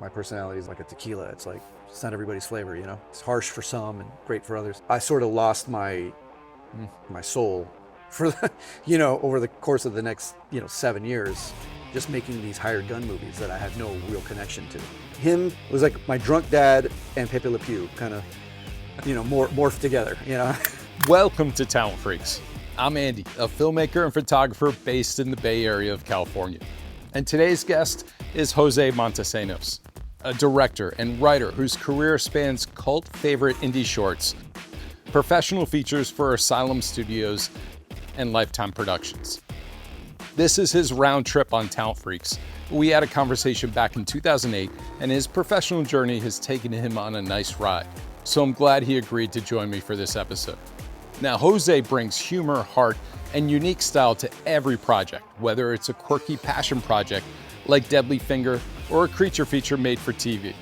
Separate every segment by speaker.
Speaker 1: My personality is like a tequila. It's like, it's not everybody's flavor, you know? It's harsh for some and great for others. I sort of lost my soul for, over the course of the next, 7 years, just making these hired gun movies that I had no real connection to. Him was like my drunk dad and Pepe Le Pew kind of, morphed together,
Speaker 2: Welcome to Talent Freaks. I'm Andy, a filmmaker and photographer based in the Bay Area of California. And today's guest is Jose Montesinos, a director and writer whose career spans cult favorite indie shorts, professional features for Asylum Studios and Lifetime productions. This is his round trip on Talent Freaks. We had a conversation back in 2008, and his professional journey has taken him on a nice ride. So I'm glad he agreed to join me for this episode. Now, Jose brings humor, heart, and unique style to every project, whether it's a quirky passion project like Deadly Finger or a creature feature made for TV.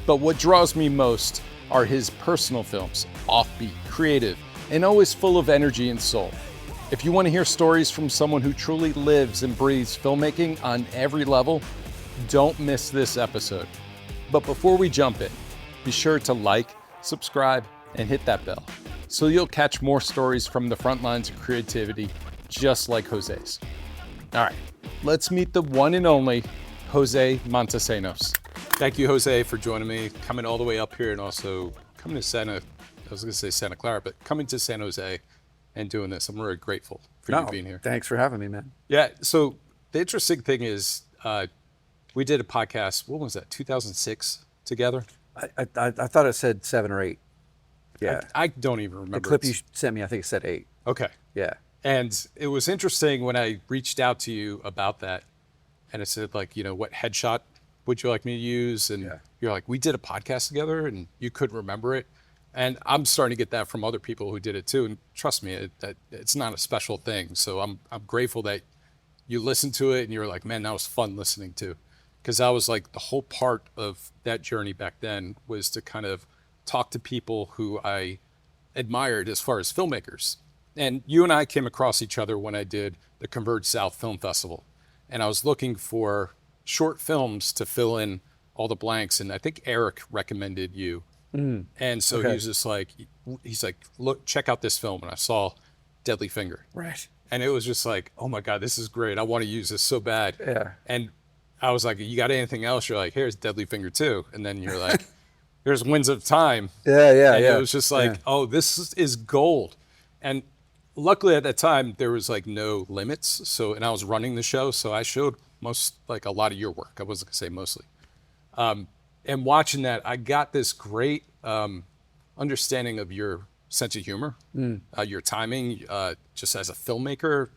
Speaker 2: But what draws me most are his personal films, offbeat, creative, and always full of energy and soul. If you want to hear stories from someone who truly lives and breathes filmmaking on every level, don't miss this episode. But before we jump in, be sure to like, subscribe, and hit that bell, so you'll catch more stories from the front lines of creativity, just like Jose's. All right, let's meet the one and only Jose Montesinos. Thank you, Jose, for joining me, coming all the way up here and also coming to Santa Clara, but coming to San Jose and doing this. I'm really grateful for you being here.
Speaker 1: Thanks for having me, man.
Speaker 2: Yeah, so the interesting thing is we did a podcast, what was that, 2006 together?
Speaker 1: I thought it said 7 or 8. Yeah.
Speaker 2: I don't even remember.
Speaker 1: The clip you sent me, I think it said 8.
Speaker 2: Okay.
Speaker 1: Yeah.
Speaker 2: And it was interesting when I reached out to you about that, and I said, like, what headshot would you like me to use? And you're like, we did a podcast together, and you couldn't remember it. And I'm starting to get that from other people who did it too. And trust me, it's not a special thing. So I'm grateful that you listened to it and you're like, man, that was fun listening to. Because I was like, the whole part of that journey back then was to kind of talk to people who I admired as far as filmmakers. And you and I came across each other when I did the Converge South Film Festival. And I was looking for short films to fill in all the blanks. And I think Eric recommended you. And so he was just like, look, check out this film. And I saw Deadly Finger.
Speaker 1: Right.
Speaker 2: And it was just like, oh my God, this is great. I want to use this so bad.
Speaker 1: Yeah.
Speaker 2: And I was like, you got anything else? You're like, here's Deadly Finger 2. And then you're like, here's Winds of Time.
Speaker 1: Yeah.
Speaker 2: And it was just like, oh, this is gold. And luckily at that time, there was like no limits. So, and I was running the show. So I showed a lot of your work. I wasn't gonna say mostly. And watching that, I got this great understanding of your sense of humor, your timing, just as a filmmaker,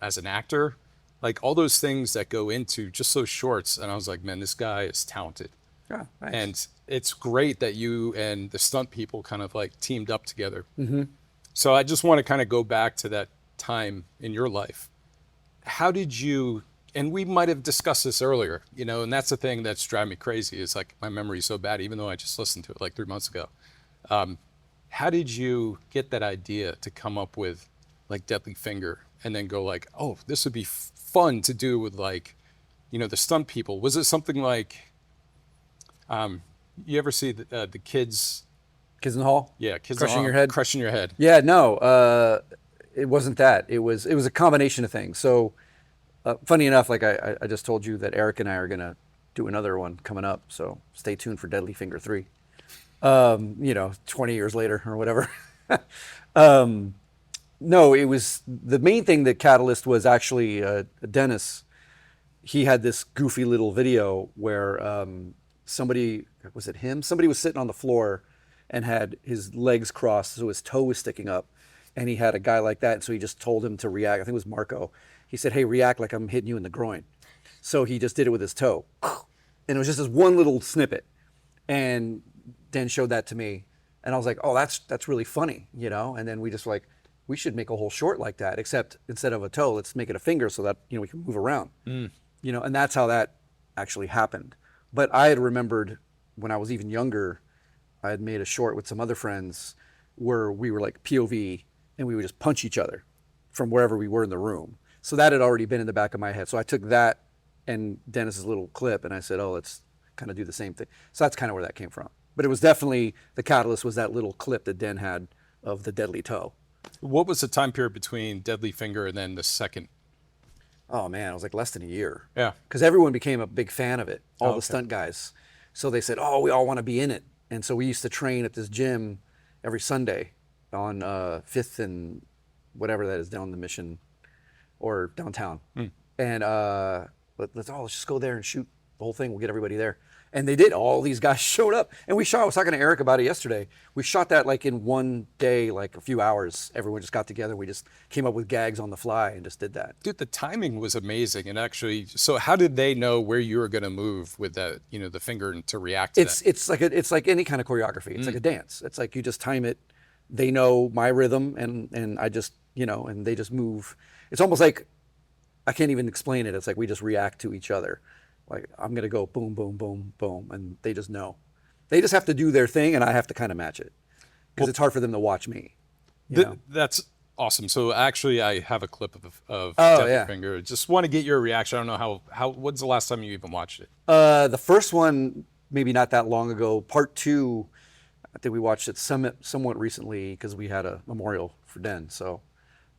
Speaker 2: as an actor, like all those things that go into just those shorts. And I was like, man, this guy is talented.
Speaker 1: Yeah, nice.
Speaker 2: And it's great that you and the stunt people kind of like teamed up together. So I just want to kind of go back to that time in your life. How did you, and we might have discussed this earlier, and that's the thing that's driving me crazy is like my memory is so bad, even though I just listened to it like 3 months ago. How did you get that idea to come up with like Deadly Finger and then go like, oh, this would be fun to do with like, the stunt people? Was it something like, you ever see the kids?
Speaker 1: Kids in the Hall?
Speaker 2: Yeah, Kids
Speaker 1: Crushing
Speaker 2: in the Hall.
Speaker 1: Your Head?
Speaker 2: Crushing Your Head.
Speaker 1: Yeah, no, it wasn't that. It was a combination of things. So funny enough, like I just told you that Eric and I are going to do another one coming up. So stay tuned for Deadly Finger 3. 20 years later or whatever. No, it was the main thing that catalyst was actually Dennis. He had this goofy little video where somebody was sitting on the floor and had his legs crossed, so his toe was sticking up, and he had a guy like that, and so he just told him to react. I think it was Marco. He said, hey, react like I'm hitting you in the groin. So he just did it with his toe. And it was just this one little snippet. And Dan showed that to me, and I was like, oh, that's really funny, And then we just we should make a whole short like that, except instead of a toe, let's make it a finger so that we can move around. And that's how that actually happened. But I had remembered when I was even younger, I had made a short with some other friends where we were like POV and we would just punch each other from wherever we were in the room. So that had already been in the back of my head. So I took that and Dennis's little clip and I said, oh, let's kind of do the same thing. So that's kind of where that came from. But it was definitely, the catalyst was that little clip that Den had of the deadly toe.
Speaker 2: What was the time period between Deadly Finger and then the second?
Speaker 1: Oh man, it was like less than a year.
Speaker 2: Yeah.
Speaker 1: Because everyone became a big fan of it, all
Speaker 2: Oh,
Speaker 1: the
Speaker 2: okay.
Speaker 1: stunt guys. So they said, oh, we all want to be in it. And so we used to train at this gym every Sunday on 5th and whatever that is down the Mission or downtown. And let's just go there and shoot the whole thing. We'll get everybody there. And they did. All these guys showed up. And we shot, I was talking to Eric about it yesterday. We shot that like in one day, like a few hours. Everyone just got together. We just came up with gags on the fly and just did that.
Speaker 2: Dude, the timing was amazing. And actually, so how did they know where you were going to move with the, you know, the finger and to react to that?
Speaker 1: It's like any kind of choreography. It's like a dance. It's like you just time it. They know my rhythm and I just, you know, and they just move. It's almost like, I can't even explain it. It's like we just react to each other. Like I'm going to go boom, boom, boom, boom. And they just know. They just have to do their thing and I have to kind of match it. Because it's hard for them to watch me. You know?
Speaker 2: That's awesome. So actually, I have a clip of
Speaker 1: Oh,
Speaker 2: Deadly
Speaker 1: yeah.
Speaker 2: Finger. Just want to get your reaction. I don't know how, when's the last time you even watched it?
Speaker 1: The first one, maybe not that long ago. Part 2, I think we watched it somewhat recently because we had a memorial for Den. So,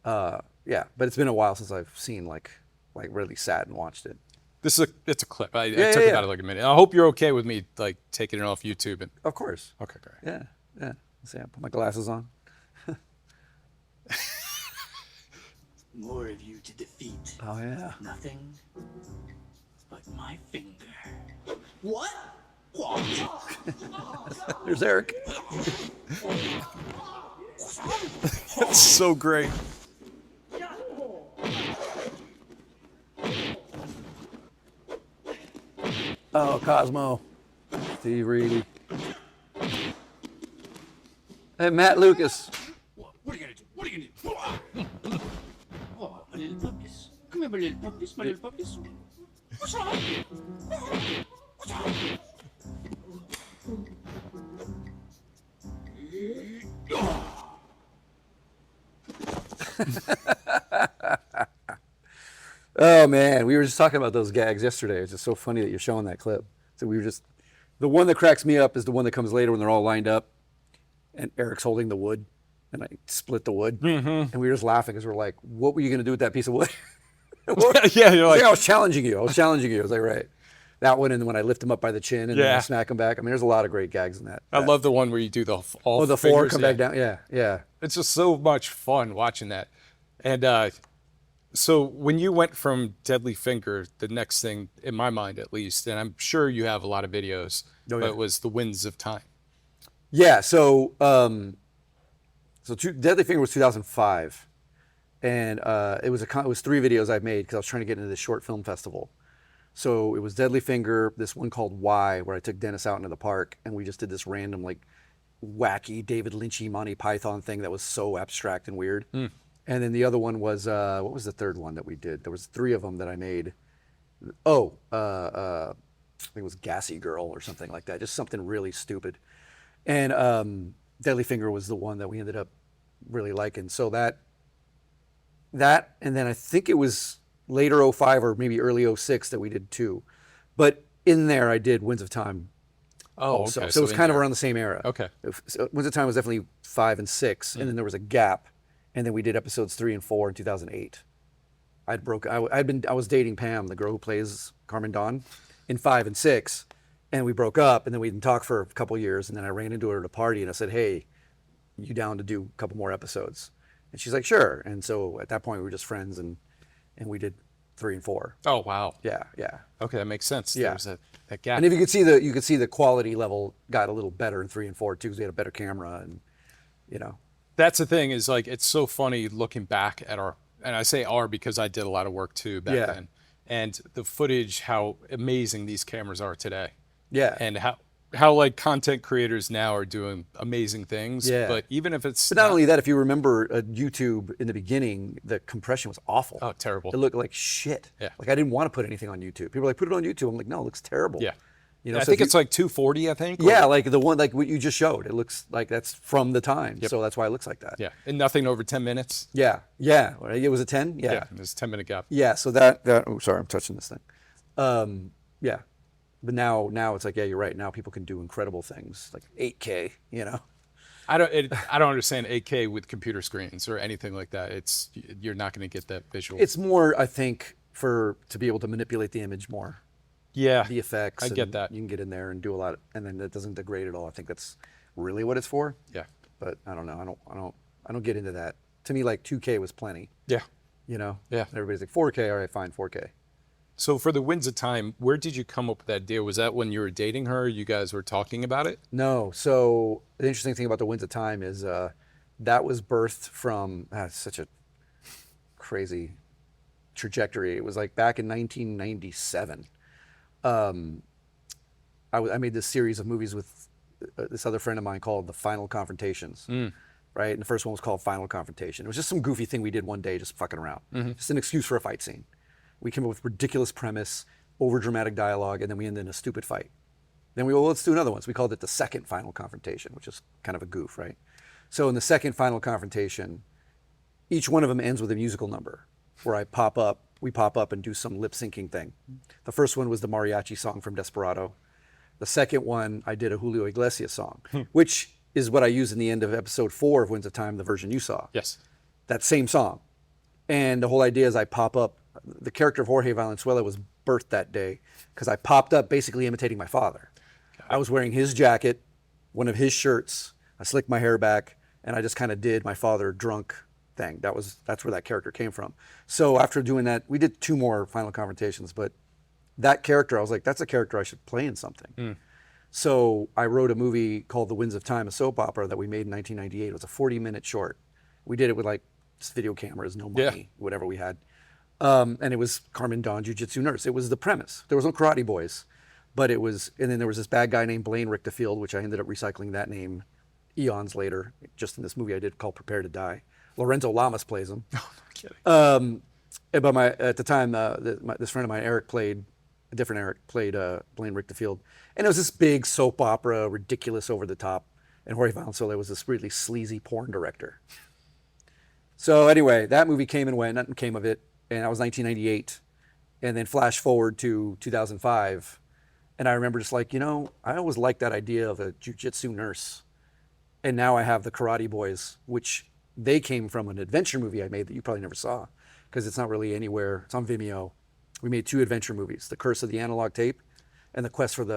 Speaker 1: yeah, but it's been a while since I've seen like really sat and watched it.
Speaker 2: It's a clip. I
Speaker 1: Yeah,
Speaker 2: took
Speaker 1: yeah,
Speaker 2: about like a minute. I hope you're okay with me like taking it off YouTube. And
Speaker 1: Of course.
Speaker 2: okay, great.
Speaker 1: Yeah, yeah. See, I put my glasses on.
Speaker 3: More of you to defeat.
Speaker 1: Oh yeah.
Speaker 3: Nothing but my finger. What? What?
Speaker 1: There's Eric.
Speaker 2: That's so great.
Speaker 1: Oh, Cosmo. Steve Reedy. Hey, Matt Lucas.
Speaker 3: What are you gonna do? What are you gonna do? Oh, my little puppies. Come here, my little puppies, my little puppies. What's wrong? What's wrong?
Speaker 1: Oh man, we were just talking about those gags yesterday. It's just so funny that you're showing that clip. So we were just, the one that cracks me up is the one that comes later when they're all lined up, and Eric's holding the wood, and I split the wood, and we were just laughing because we're like, "What were you gonna do with that piece of wood?"
Speaker 2: Yeah, you're like,
Speaker 1: I was challenging you. I was like, right, that one, and then when I lift him up by the chin and then I
Speaker 2: Yeah.
Speaker 1: smack him back. I mean, there's a lot of great gags in that.
Speaker 2: I love the one where you do the all
Speaker 1: Oh, the
Speaker 2: fingers,
Speaker 1: four come back down. Yeah, yeah.
Speaker 2: It's just so much fun watching that. And so when you went from Deadly Finger, the next thing, in my mind at least, and I'm sure you have a lot of videos,
Speaker 1: Oh, yeah.
Speaker 2: but it was The Winds of Time.
Speaker 1: Yeah, so Deadly Finger was 2005, and it was 3 videos I made because I was trying to get into this short film festival. So it was Deadly Finger, this one called Why, where I took Dennis out into the park, and we just did this random like wacky David Lynchy Monty Python thing that was so abstract and weird. And then the other one was what was the third one that we did? There was 3 of them that I made. Oh, I think it was Gassy Girl or something like that, just something really stupid. And Deadly Finger was the one that we ended up really liking. So that, and then I think it was later 05 or maybe early 06 that we did 2. But in there I did Winds of Time
Speaker 2: Oh,
Speaker 1: also.
Speaker 2: okay.
Speaker 1: So it was
Speaker 2: in
Speaker 1: kind of
Speaker 2: there.
Speaker 1: around the same era.
Speaker 2: Okay.
Speaker 1: So Winds of Time was definitely 5 and 6, and then there was a gap, and then we did episodes 3 and 4 in 2008. I was dating Pam, the girl who plays Carmen Dawn, in 5 and 6, and we broke up, and then we didn't talk for a couple years, and then I ran into her at a party, and I said, "Hey, you down to do a couple more episodes?" And she's like, "Sure." And so at that point, we were just friends, and we did 3 and 4.
Speaker 2: Oh, wow.
Speaker 1: Yeah, yeah.
Speaker 2: Okay, that makes sense.
Speaker 1: Yeah.
Speaker 2: There's that gap.
Speaker 1: And if you could see the quality level got a little better in 3 and 4 too, because we had a better camera, and you know.
Speaker 2: That's the thing is like, it's so funny looking back at and I say our because I did a lot of work too back
Speaker 1: Yeah.
Speaker 2: then. And the footage, how amazing these cameras are today.
Speaker 1: Yeah.
Speaker 2: And how like content creators now are doing amazing things.
Speaker 1: Yeah.
Speaker 2: But even if it's
Speaker 1: But not only that, if you remember YouTube in the beginning, the compression was awful.
Speaker 2: Oh, terrible.
Speaker 1: It looked like shit.
Speaker 2: Yeah.
Speaker 1: Like I didn't want to put anything on YouTube. People were like, put it on YouTube. I'm like, no, it looks terrible.
Speaker 2: Yeah.
Speaker 1: You know,
Speaker 2: I
Speaker 1: so
Speaker 2: think
Speaker 1: if
Speaker 2: it's like 240, I think.
Speaker 1: yeah,
Speaker 2: or-
Speaker 1: like the one, like what you just showed. It looks like that's from the time. So that's why it looks like that.
Speaker 2: Yeah. And nothing over 10 minutes.
Speaker 1: Yeah. Yeah. It was a 10?
Speaker 2: Yeah. There's a 10-minute gap.
Speaker 1: Yeah, so that oh sorry, I'm touching this thing. Yeah. But now it's like, yeah, you're right. Now people can do incredible things like 8K, you know?
Speaker 2: I don't understand 8K with computer screens or anything like that. You're not going to get that visual.
Speaker 1: It's more, I think, to be able to manipulate the image more,
Speaker 2: yeah,
Speaker 1: the effects.
Speaker 2: I get that.
Speaker 1: You can get in there and do a lot, and then it doesn't degrade at all. I think that's really what it's for.
Speaker 2: Yeah.
Speaker 1: But I don't know. I don't get into that. To me, like 2K was plenty.
Speaker 2: Yeah.
Speaker 1: You know?
Speaker 2: Yeah.
Speaker 1: Everybody's like 4K. All right, fine, 4K.
Speaker 2: So for the Winds of Time, where did you come up with that idea? Was that when you were dating her? You guys were talking about it?
Speaker 1: No. So the interesting thing about the Winds of Time is that was birthed from such a crazy trajectory. It was like back in 1997. I made this series of movies with this other friend of mine called The Final Confrontations. Right? And the first one was called Final Confrontation. It was just some goofy thing we did one day, just fucking around. Just an excuse for a fight scene. We came up with ridiculous premise, over dramatic dialogue, and then we ended in a stupid fight. Then we, well, let's do another one. So we called it the second Final Confrontation, which is kind of a goof, right? So in the second Final Confrontation, each one of them ends with a musical number where we pop up and do some lip syncing thing. The first one was the mariachi song from Desperado. The second one, I did a Julio Iglesias song, which is what I used in the end of episode 4 of Winds of Time, the version you saw.
Speaker 2: Yes.
Speaker 1: That same song. And the whole idea is I pop up, the character of Jorge Valenzuela was birthed that day because I popped up basically imitating my father. I was wearing his jacket, one of his shirts, I slicked my hair back, and I just kind of did my father drunk thing. That's where that character came from. So after doing that, we did 2 more Final Confrontations, but that character, I was like, that's a character I should play in something. So I wrote a movie called The Winds of Time, a soap opera that we made in 1998. It was a 40-minute short. We did it with like just video cameras, no money, whatever we had. And it was Carmen Dawn, Jiu-Jitsu nurse. It was the premise. There was no karate boys, but it was, and then there was this bad guy named Blaine Richterfield, which I ended up recycling that name eons later, just in this movie I did called Prepare to Die. Lorenzo Lamas plays him.
Speaker 2: Oh, no kidding.
Speaker 1: But at the time, this friend of mine, Eric, played Blaine Richterfield. And it was this big soap opera, ridiculous, over the top. And Jorge Valenzuela was this really sleazy porn director. So anyway, that movie came and went, nothing came of it. And that was 1998. And then flash forward to 2005. And I remember just like, I always liked that idea of a jiu-jitsu nurse. And now I have the Karate Boys, which they came from an adventure movie I made that you probably never saw because it's not really anywhere. It's on Vimeo. We made 2 adventure movies, The Curse of the Analog Tape and The Curse of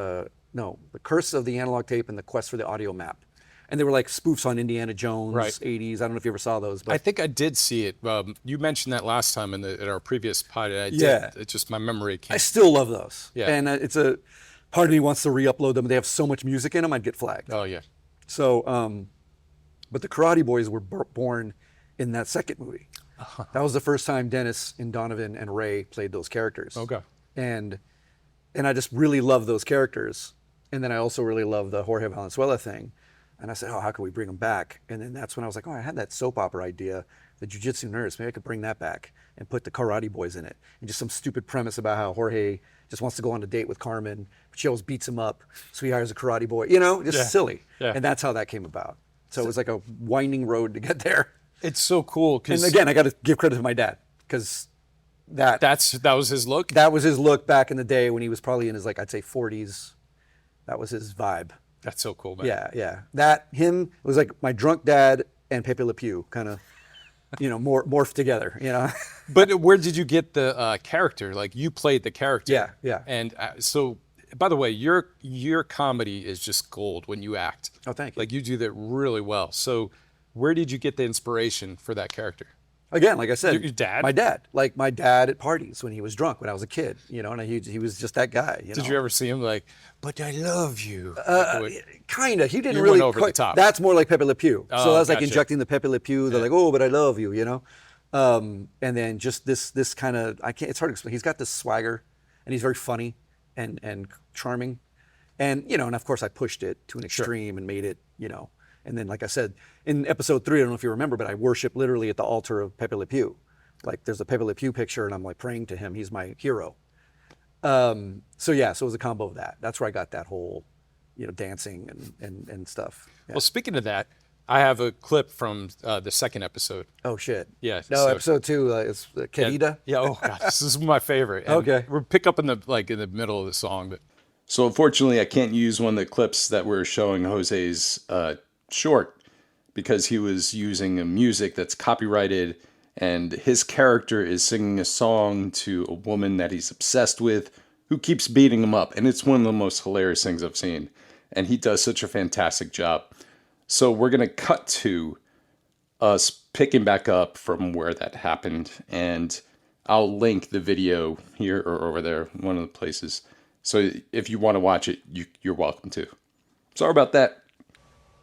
Speaker 1: the Analog Tape and The Quest for the Audio Map. And they were like spoofs on Indiana Jones,
Speaker 2: Right.
Speaker 1: 80s. I don't know if you ever saw those. But
Speaker 2: I think I did see it. You mentioned that last time in our previous pod. And I did.
Speaker 1: Yeah.
Speaker 2: It's just my memory came.
Speaker 1: I still love those.
Speaker 2: Yeah.
Speaker 1: And it's a part of me wants to re-upload them. They have so much music in them, I'd get flagged.
Speaker 2: Oh, yeah.
Speaker 1: So, but the Karate Boys were born in that second movie. That was the first time Dennis and Donovan and Ray played those characters.
Speaker 2: Okay.
Speaker 1: And I just really love those characters. And then I also really love the Jorge Valenzuela thing. And I said, how can we bring them back? And then that's when I was like, I had that soap opera idea, the jiu-jitsu nurse. Maybe I could bring that back and put the Karate Boys in it. And just some stupid premise about how Jorge just wants to go on a date with Carmen, but she always beats him up. So he hires a karate boy, just silly.
Speaker 2: Yeah.
Speaker 1: And that's how that came about. So it was like a winding road to get there.
Speaker 2: It's so cool.
Speaker 1: And again, I got to give credit to my dad because that
Speaker 2: was his look.
Speaker 1: that was his look back in the day when he was probably in his, like, I'd say 40s. That was his vibe.
Speaker 2: That's so cool, man.
Speaker 1: Yeah. It was like my drunk dad and Pepe Le Pew kind of, morphed together,
Speaker 2: But where did you get the character? Like, you played the character.
Speaker 1: Yeah.
Speaker 2: And so, by the way, your comedy is just gold when you act.
Speaker 1: Oh, thank you.
Speaker 2: Like, you do that really well. So where did you get the inspiration for that character?
Speaker 1: Again, like I said,
Speaker 2: Your dad?
Speaker 1: My dad. Like my dad at parties when he was drunk when I was a kid, and he was just that guy.
Speaker 2: Did you ever see him like, but I love you?
Speaker 1: Kind of. He didn't
Speaker 2: You
Speaker 1: really
Speaker 2: went over the top.
Speaker 1: That's more like Pepe Le Pew.
Speaker 2: Oh,
Speaker 1: So I was like
Speaker 2: gotcha.
Speaker 1: injecting the Pepe Le Pew. They're like, oh, but I love you, And then just this kind of, it's hard to explain. He's got this swagger, and he's very funny and charming, and and of course I pushed it to an extreme and made it, And then, like I said, in episode 3, I don't know if you remember, but I worship literally at the altar of Pepe Le Pew. Like, there's a Pepe Le Pew picture, and I'm like praying to him. He's my hero. So it was a combo of that. That's where I got that whole, dancing and stuff. Yeah.
Speaker 2: Well, speaking of that, I have a clip from the second episode.
Speaker 1: Oh shit.
Speaker 2: Yeah,
Speaker 1: No,
Speaker 2: so-
Speaker 1: episode 2 is Querida.
Speaker 2: Yeah. Oh God, this is my favorite. And
Speaker 1: Okay.
Speaker 2: We'll pick up in the middle of the song, but So unfortunately, I can't use one of the clips that were showing Jose's short because he was using a music that's copyrighted, and his character is singing a song to a woman that he's obsessed with who keeps beating him up. And it's one of the most hilarious things I've seen. And he does such a fantastic job. So we're going to cut to us picking back up from where that happened. And I'll link the video here or over there, one of the places. So if you want to watch it, you're welcome to. Sorry about that.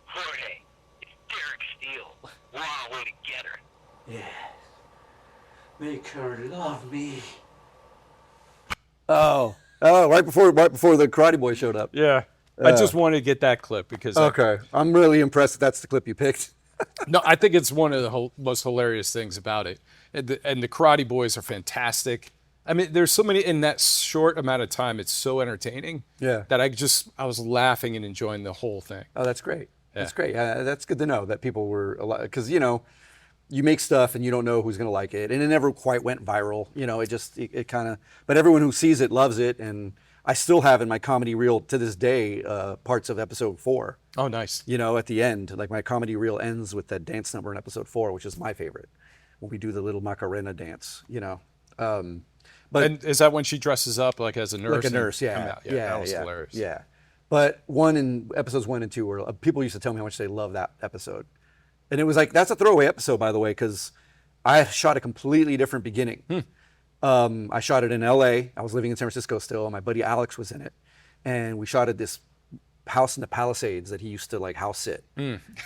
Speaker 4: Jorge, it's Derek Steele. We're on our way to get her.
Speaker 3: Yes. Make her love me.
Speaker 1: Oh, right before the Karate Boy showed up.
Speaker 2: Yeah. I just wanted to get that clip because
Speaker 1: Okay, I'm really impressed that's the clip you picked.
Speaker 2: no, I think it's one of the most hilarious things about it. And the Karate Boys are fantastic. I mean, there's so many in that short amount of time. It's so entertaining.
Speaker 1: Yeah.
Speaker 2: That I was laughing and enjoying the whole thing.
Speaker 1: Oh, that's great.
Speaker 2: Yeah.
Speaker 1: That's great. That's good to know that people were a lot, because you make stuff and you don't know who's going to like it, and it never quite went viral. It kind of, but everyone who sees it loves it, and I still have in my comedy reel to this day parts of episode 4.
Speaker 2: Oh, nice.
Speaker 1: At the end, like my comedy reel ends with that dance number in episode 4, which is my favorite, when we do the little Macarena dance. But
Speaker 2: And is that when she dresses up like as a nurse?
Speaker 1: like a nurse,
Speaker 2: and
Speaker 1: yeah,
Speaker 2: come out? That was hilarious.
Speaker 1: Yeah, but episodes 1 and 2 were people used to tell me how much they love that episode, and it was like that's a throwaway episode, by the way, because I shot a completely different beginning. I shot it in L.A. I was living in San Francisco still, and my buddy Alex was in it, and we shot at this house in the Palisades that he used to like house sit,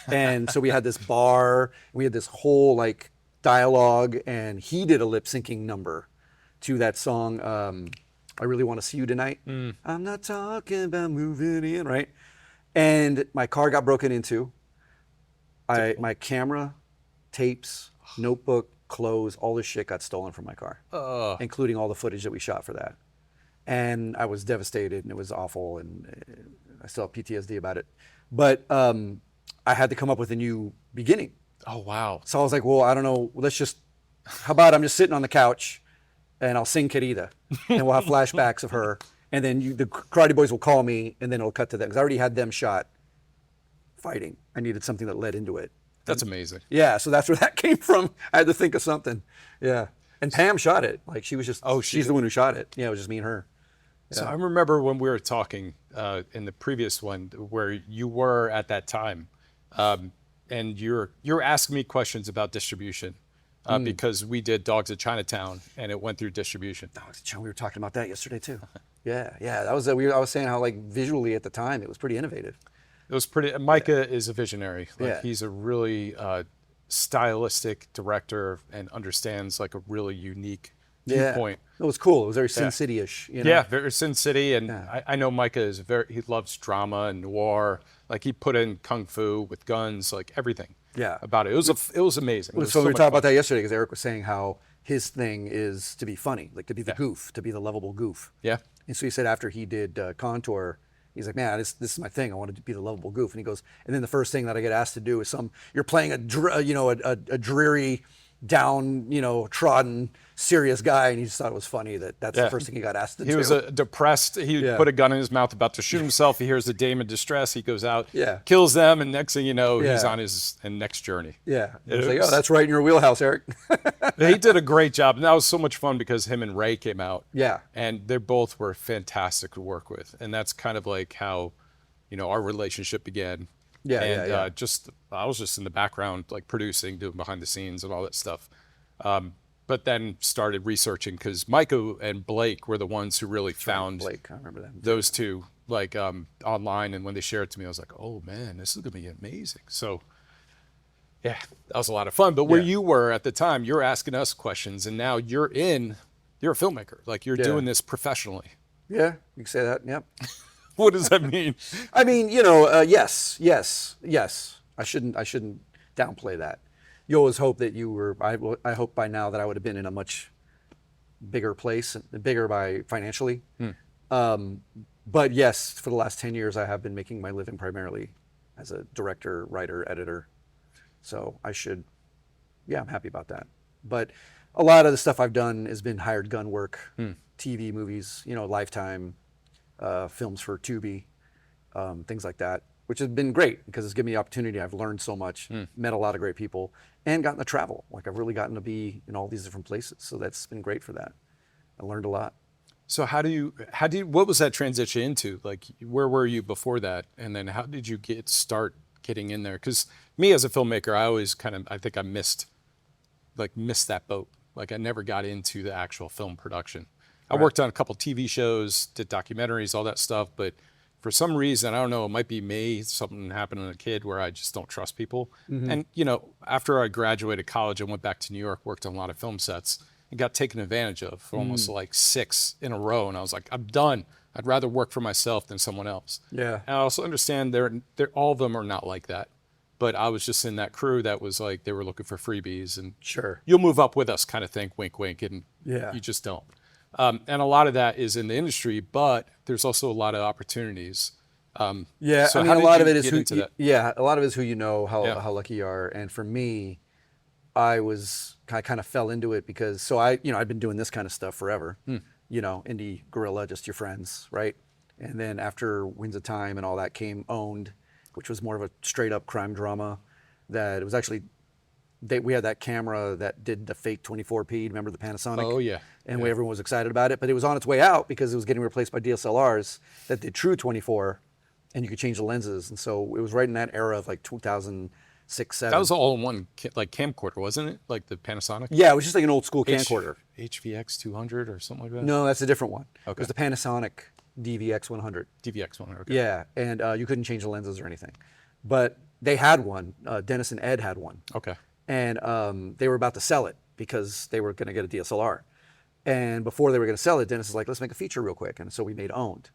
Speaker 1: and so we had this bar, we had this whole like dialogue, and he did a lip syncing number to that song, I Really Want to See You Tonight. I'm not talking about moving in, right? And my car got broken into. My camera, tapes, notebook, clothes, all this shit got stolen from my car, including all the footage that we shot for that. And I was devastated, and it was awful, and I still have PTSD about it. But I had to come up with a new beginning.
Speaker 2: Oh, wow.
Speaker 1: So I was like, well, I don't know, how about I'm just sitting on the couch, and I'll sing Querida, and we'll have flashbacks of her, and then the Karate Boys will call me, and then it'll cut to them, because I already had them shot fighting. I needed something that led into it.
Speaker 2: That's amazing.
Speaker 1: Yeah, so that's where that came from. I had to think of something. Yeah, and Pam shot it. Like she was just, she's the one who shot it. Yeah, it was just me and her.
Speaker 2: So I remember when we were talking in the previous one where you were at that time, and you're asking me questions about distribution. Because we did Dogs of Chinatown and it went through distribution.
Speaker 1: We were talking about that yesterday too. Yeah. That was I was saying how like visually at the time it was pretty innovative.
Speaker 2: It was pretty. Micah is a visionary.
Speaker 1: Yeah.
Speaker 2: He's a really stylistic director and understands like a really unique viewpoint.
Speaker 1: It was cool. It was very Sin City-ish.
Speaker 2: Yeah, very Sin City, and I know Micah is he loves drama and noir. Like he put in kung fu with guns, like everything.
Speaker 1: Yeah.
Speaker 2: About it. It was amazing.
Speaker 1: It was so we were talking about that yesterday because Eric was saying how his thing is to be funny, like to be the goof, to be the lovable goof.
Speaker 2: Yeah.
Speaker 1: And so he said after he did Contour, he's like, man, this is my thing. I wanted to be the lovable goof. And he goes, and then the first thing that I get asked to do is you're playing a dreary, down, trodden, serious guy, and he just thought it was funny that's the first thing he got asked to do.
Speaker 2: He was depressed. He put a gun in his mouth about to shoot himself. He hears a dame in distress. He goes out, kills them, and next thing you know, he's on his next journey.
Speaker 1: Yeah. It was like, oh, that's right in your wheelhouse, Eric.
Speaker 2: He did a great job. And that was so much fun because him and Ray came out.
Speaker 1: Yeah.
Speaker 2: And they both were fantastic to work with. And that's kind of like how, our relationship began. I was just in the background, like producing, doing behind the scenes and all that stuff. But then started researching because Micah and Blake were the ones who really found
Speaker 1: Blake. I remember them.
Speaker 2: Those two like online. And when they shared it to me, I was like, oh man, this is going to be amazing. So yeah, that was a lot of fun. But where you were at the time, you're asking us questions and now you're a filmmaker. Like you're doing this professionally.
Speaker 1: Yeah, you can say that. Yep.
Speaker 2: What does that mean?
Speaker 1: I mean, yes. I shouldn't downplay that. You always hope that you were. I hope by now that I would have been in a much bigger place, bigger by financially. But yes, for the last 10 years, I have been making my living primarily as a director, writer, editor. So I'm happy about that. But a lot of the stuff I've done has been hired gun work, TV, movies, Lifetime. films for Tubi, things like that, which has been great because it's given me the opportunity. I've learned so much, met a lot of great people, and gotten to travel. Like I've really gotten to be in all these different places. So that's been great for that. I learned a lot.
Speaker 2: So what was that transition into? Like, where were you before that? And then how did you start getting in there? Because me as a filmmaker, I always I think I missed that boat. Like I never got into the actual film production. I worked on a couple TV shows, did documentaries, all that stuff. But for some reason, I don't know, it might be me, something happened as a kid where I just don't trust people. And, after I graduated college, I went back to New York, worked on a lot of film sets, and got taken advantage of for almost like 6 in a row. And I was like, I'm done. I'd rather work for myself than someone else.
Speaker 1: Yeah.
Speaker 2: And I also understand they're all of them are not like that. But I was just in that crew that was like, they were looking for freebies and
Speaker 1: Sure.
Speaker 2: you'll move up with us kind of thing, wink, wink. And
Speaker 1: Yeah.
Speaker 2: you just don't. And a lot of that is in the industry, but there's also a lot of opportunities.
Speaker 1: Yeah,
Speaker 2: So
Speaker 1: I mean,
Speaker 2: how
Speaker 1: a
Speaker 2: did
Speaker 1: lot
Speaker 2: you
Speaker 1: of it is
Speaker 2: get
Speaker 1: who.
Speaker 2: into that?
Speaker 1: Yeah, a lot of it is who you know,
Speaker 2: Yeah.
Speaker 1: how lucky you are. And for me, I kind of fell into it because I've been doing this kind of stuff forever. Indie guerrilla, just your friends, right? And then after Winds of Time and all that came Owned, which was more of a straight up crime drama. That it was actually. We had that camera that did the fake 24p. Remember the Panasonic?
Speaker 2: Oh, yeah.
Speaker 1: And everyone was excited about it, but it was on its way out because it was getting replaced by DSLRs that did true 24, and you could change the lenses. And so it was right in that era of like 2006, 7.
Speaker 2: That was all in one camcorder, wasn't it? Like the Panasonic?
Speaker 1: Yeah, it was just like an old school camcorder.
Speaker 2: HVX 200 or something like that?
Speaker 1: No, that's a different one.
Speaker 2: Okay.
Speaker 1: It was the Panasonic DVX 100.
Speaker 2: DVX 100. Okay.
Speaker 1: Yeah, and you couldn't change the lenses or anything. But they had one. Dennis and Ed had one.
Speaker 2: Okay.
Speaker 1: And they were about to sell it because they were going to get a DSLR. And before they were going to sell it, Dennis was like, let's make a feature real quick. And so we made Owned.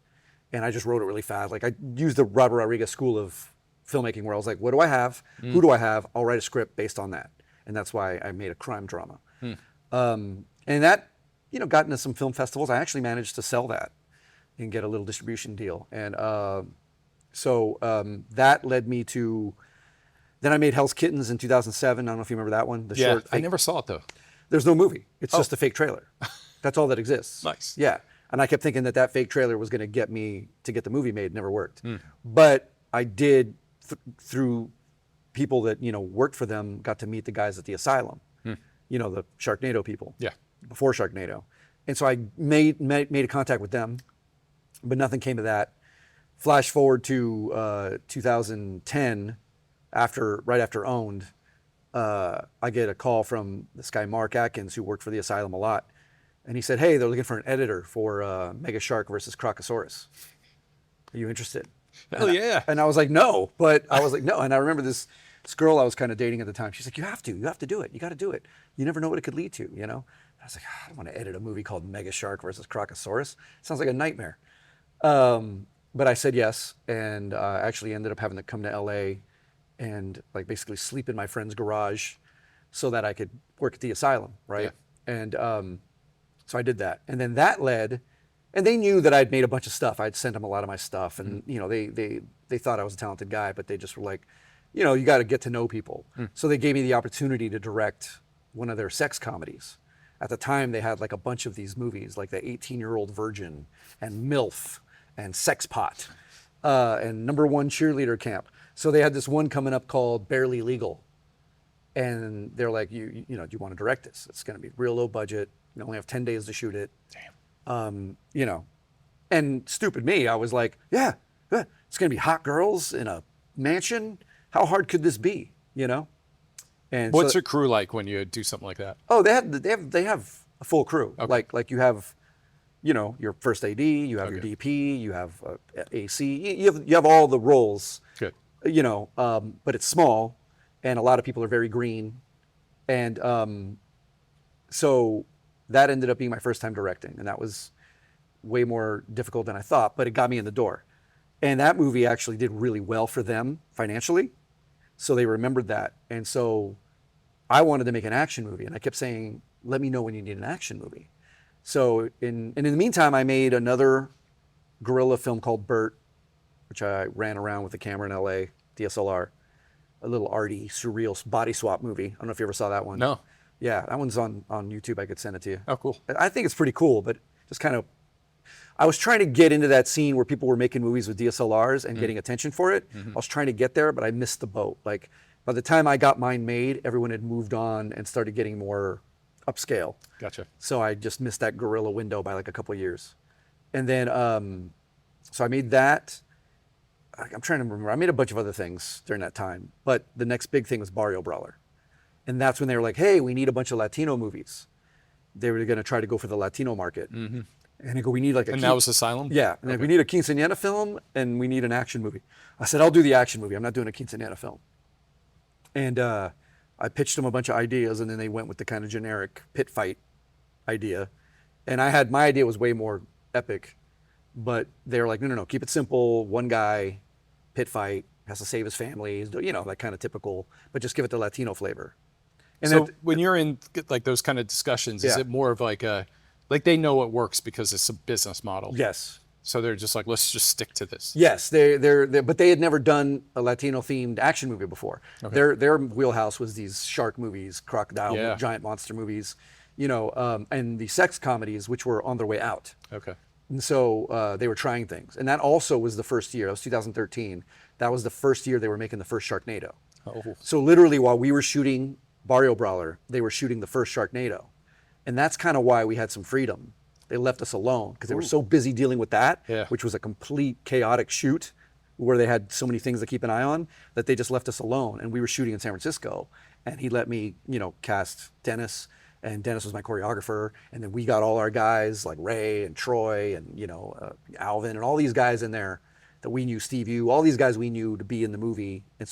Speaker 1: And I just wrote it really fast. Like I used the Robert Rodriguez school of filmmaking where I was like, what do I have? Who do I have? I'll write a script based on that. And that's why I made a crime drama. And that, got into some film festivals. I actually managed to sell that and get a little distribution deal. And so that led me to... Then I made Hell's Kittens in 2007. I don't know if you remember that one. The short
Speaker 2: I
Speaker 1: fake-
Speaker 2: never saw it though.
Speaker 1: There's no movie. It's just a fake trailer. That's all that exists.
Speaker 2: Nice.
Speaker 1: Yeah. And I kept thinking that fake trailer was going to get me to get the movie made. It never worked. But I did, through people that, worked for them, got to meet the guys at the Asylum. The Sharknado people.
Speaker 2: Yeah.
Speaker 1: Before Sharknado. And so I made a contact with them, but nothing came of that. Flash forward to 2010, right after Owned, I get a call from this guy, Mark Atkins, who worked for the Asylum a lot. And he said, hey, they're looking for an editor for Mega Shark versus Crocosaurus. Are you interested?
Speaker 2: Hell yeah.
Speaker 1: And I was like, no. But I was like, no. And I remember this girl I was kind of dating at the time. She's like, you have to do it. You got to do it. You never know what it could lead to, I was like, I don't want to edit a movie called Mega Shark versus Crocosaurus. Sounds like a nightmare. But I said yes. And actually ended up having to come to LA and like basically sleep in my friend's garage so that I could work at the Asylum, right?
Speaker 2: Yeah.
Speaker 1: And so I did that. And then that led, and they knew that I'd made a bunch of stuff. I'd sent them a lot of my stuff, and they thought I was a talented guy, but they just were like, you got to get to know people. So they gave me the opportunity to direct one of their sex comedies. At the time, they had like a bunch of these movies, like the 18-Year-Old Virgin and MILF and Sex Pot and Number One Cheerleader Camp. So they had this one coming up called Barely Legal. And they're like, do you want to direct this? It's going to be real low budget. You only have 10 days to shoot it. Damn. And stupid me, I was like, yeah, it's going to be hot girls in a mansion. How hard could this be? And
Speaker 2: What's your crew like when you do something like that?
Speaker 1: Oh, they have a full crew.
Speaker 2: Okay.
Speaker 1: Like you have, your first AD, you have your DP, you have AC, you have all the roles.
Speaker 2: Good.
Speaker 1: But it's small, and a lot of people are very green, and so that ended up being my first time directing, and that was way more difficult than I thought, but it got me in the door. And that movie actually did really well for them financially, so they remembered that. And so I wanted to make an action movie, and I kept saying, let me know when you need an action movie. So in the meantime, I made another guerrilla film called Bert, which I ran around with the camera in LA, DSLR, a little arty, surreal body swap movie. I don't know if you ever saw that one.
Speaker 2: No.
Speaker 1: Yeah, that one's on YouTube. I could send it to you.
Speaker 2: Oh, cool.
Speaker 1: I think it's pretty cool, but just kind of I was trying to get into that scene where people were making movies with DSLRs and getting attention for it. I was trying to get there, but I missed the boat. Like by the time I got mine made, everyone had moved on and started getting more upscale.
Speaker 2: Gotcha.
Speaker 1: So I just missed that guerrilla window by like a couple of years. And then, so I made that. I'm trying to remember. I made a bunch of other things during that time, but the next big thing was Barrio Brawler. And that's when they were like, hey, we need a bunch of Latino movies. They were going to try to go for the Latino market. And I go, we need like a...
Speaker 2: And that was Asylum?
Speaker 1: Yeah. And like, we need a quinceañera film and we need an action movie. I said, I'll do the action movie. I'm not doing a quinceañera film. And I pitched them a bunch of ideas, and then they went with the kind of generic pit fight idea. And my idea was way more epic, but they were like, no, keep it simple. One guy, pit fight, has to save his family, that kind of typical, but just give it the Latino flavor. And
Speaker 2: so when you're in like those kind of discussions, is
Speaker 1: Yeah.
Speaker 2: it more of like they know it works because it's a business model?
Speaker 1: Yes.
Speaker 2: So they're just like, let's just stick to this.
Speaker 1: Yes, but they had never done a Latino-themed action movie before.
Speaker 2: Okay.
Speaker 1: Their wheelhouse was these shark movies, crocodile,
Speaker 2: Yeah.
Speaker 1: giant monster movies, and the sex comedies, which were on their way out.
Speaker 2: Okay.
Speaker 1: And so they were trying things. And that also was the first year. That was 2013. That was the first year they were making the first Sharknado.
Speaker 2: Oh.
Speaker 1: So literally while we were shooting Barrio Brawler, they were shooting the first Sharknado. And that's kind of why we had some freedom. They left us alone because they were so busy dealing with that,
Speaker 2: Yeah.
Speaker 1: which was a complete chaotic shoot where they had so many things to keep an eye on that they just left us alone. And we were shooting in San Francisco, and he let me, cast Dennis, and Dennis was my choreographer. And then we got all our guys like Ray and Troy and, Alvin and all these guys in there that we knew, Steve Yu, all these guys we knew to be in the movie. And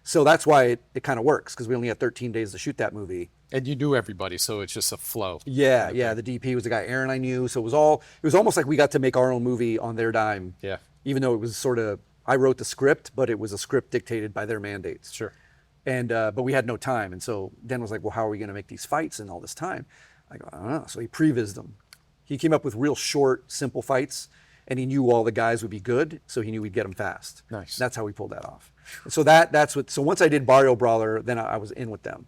Speaker 1: so that's why it kind of works, because we only had 13 days to shoot that movie.
Speaker 2: And you knew everybody, so it's just a flow.
Speaker 1: Yeah. The DP was the guy Aaron I knew, so it was almost like we got to make our own movie on their dime.
Speaker 2: Yeah.
Speaker 1: Even though it was sort of, I wrote the script, but it was a script dictated by their mandates.
Speaker 2: Sure.
Speaker 1: And but we had no time, and so Den was like, well, how are we going to make these fights in all this time? I go, I don't know. So he prevised them. He came up with real short, simple fights, and he knew all the guys would be good, so he knew we'd get them fast.
Speaker 2: Nice.
Speaker 1: That's how we pulled that off. And so that's what. So once I did Barrio Brawler, then I was in with them.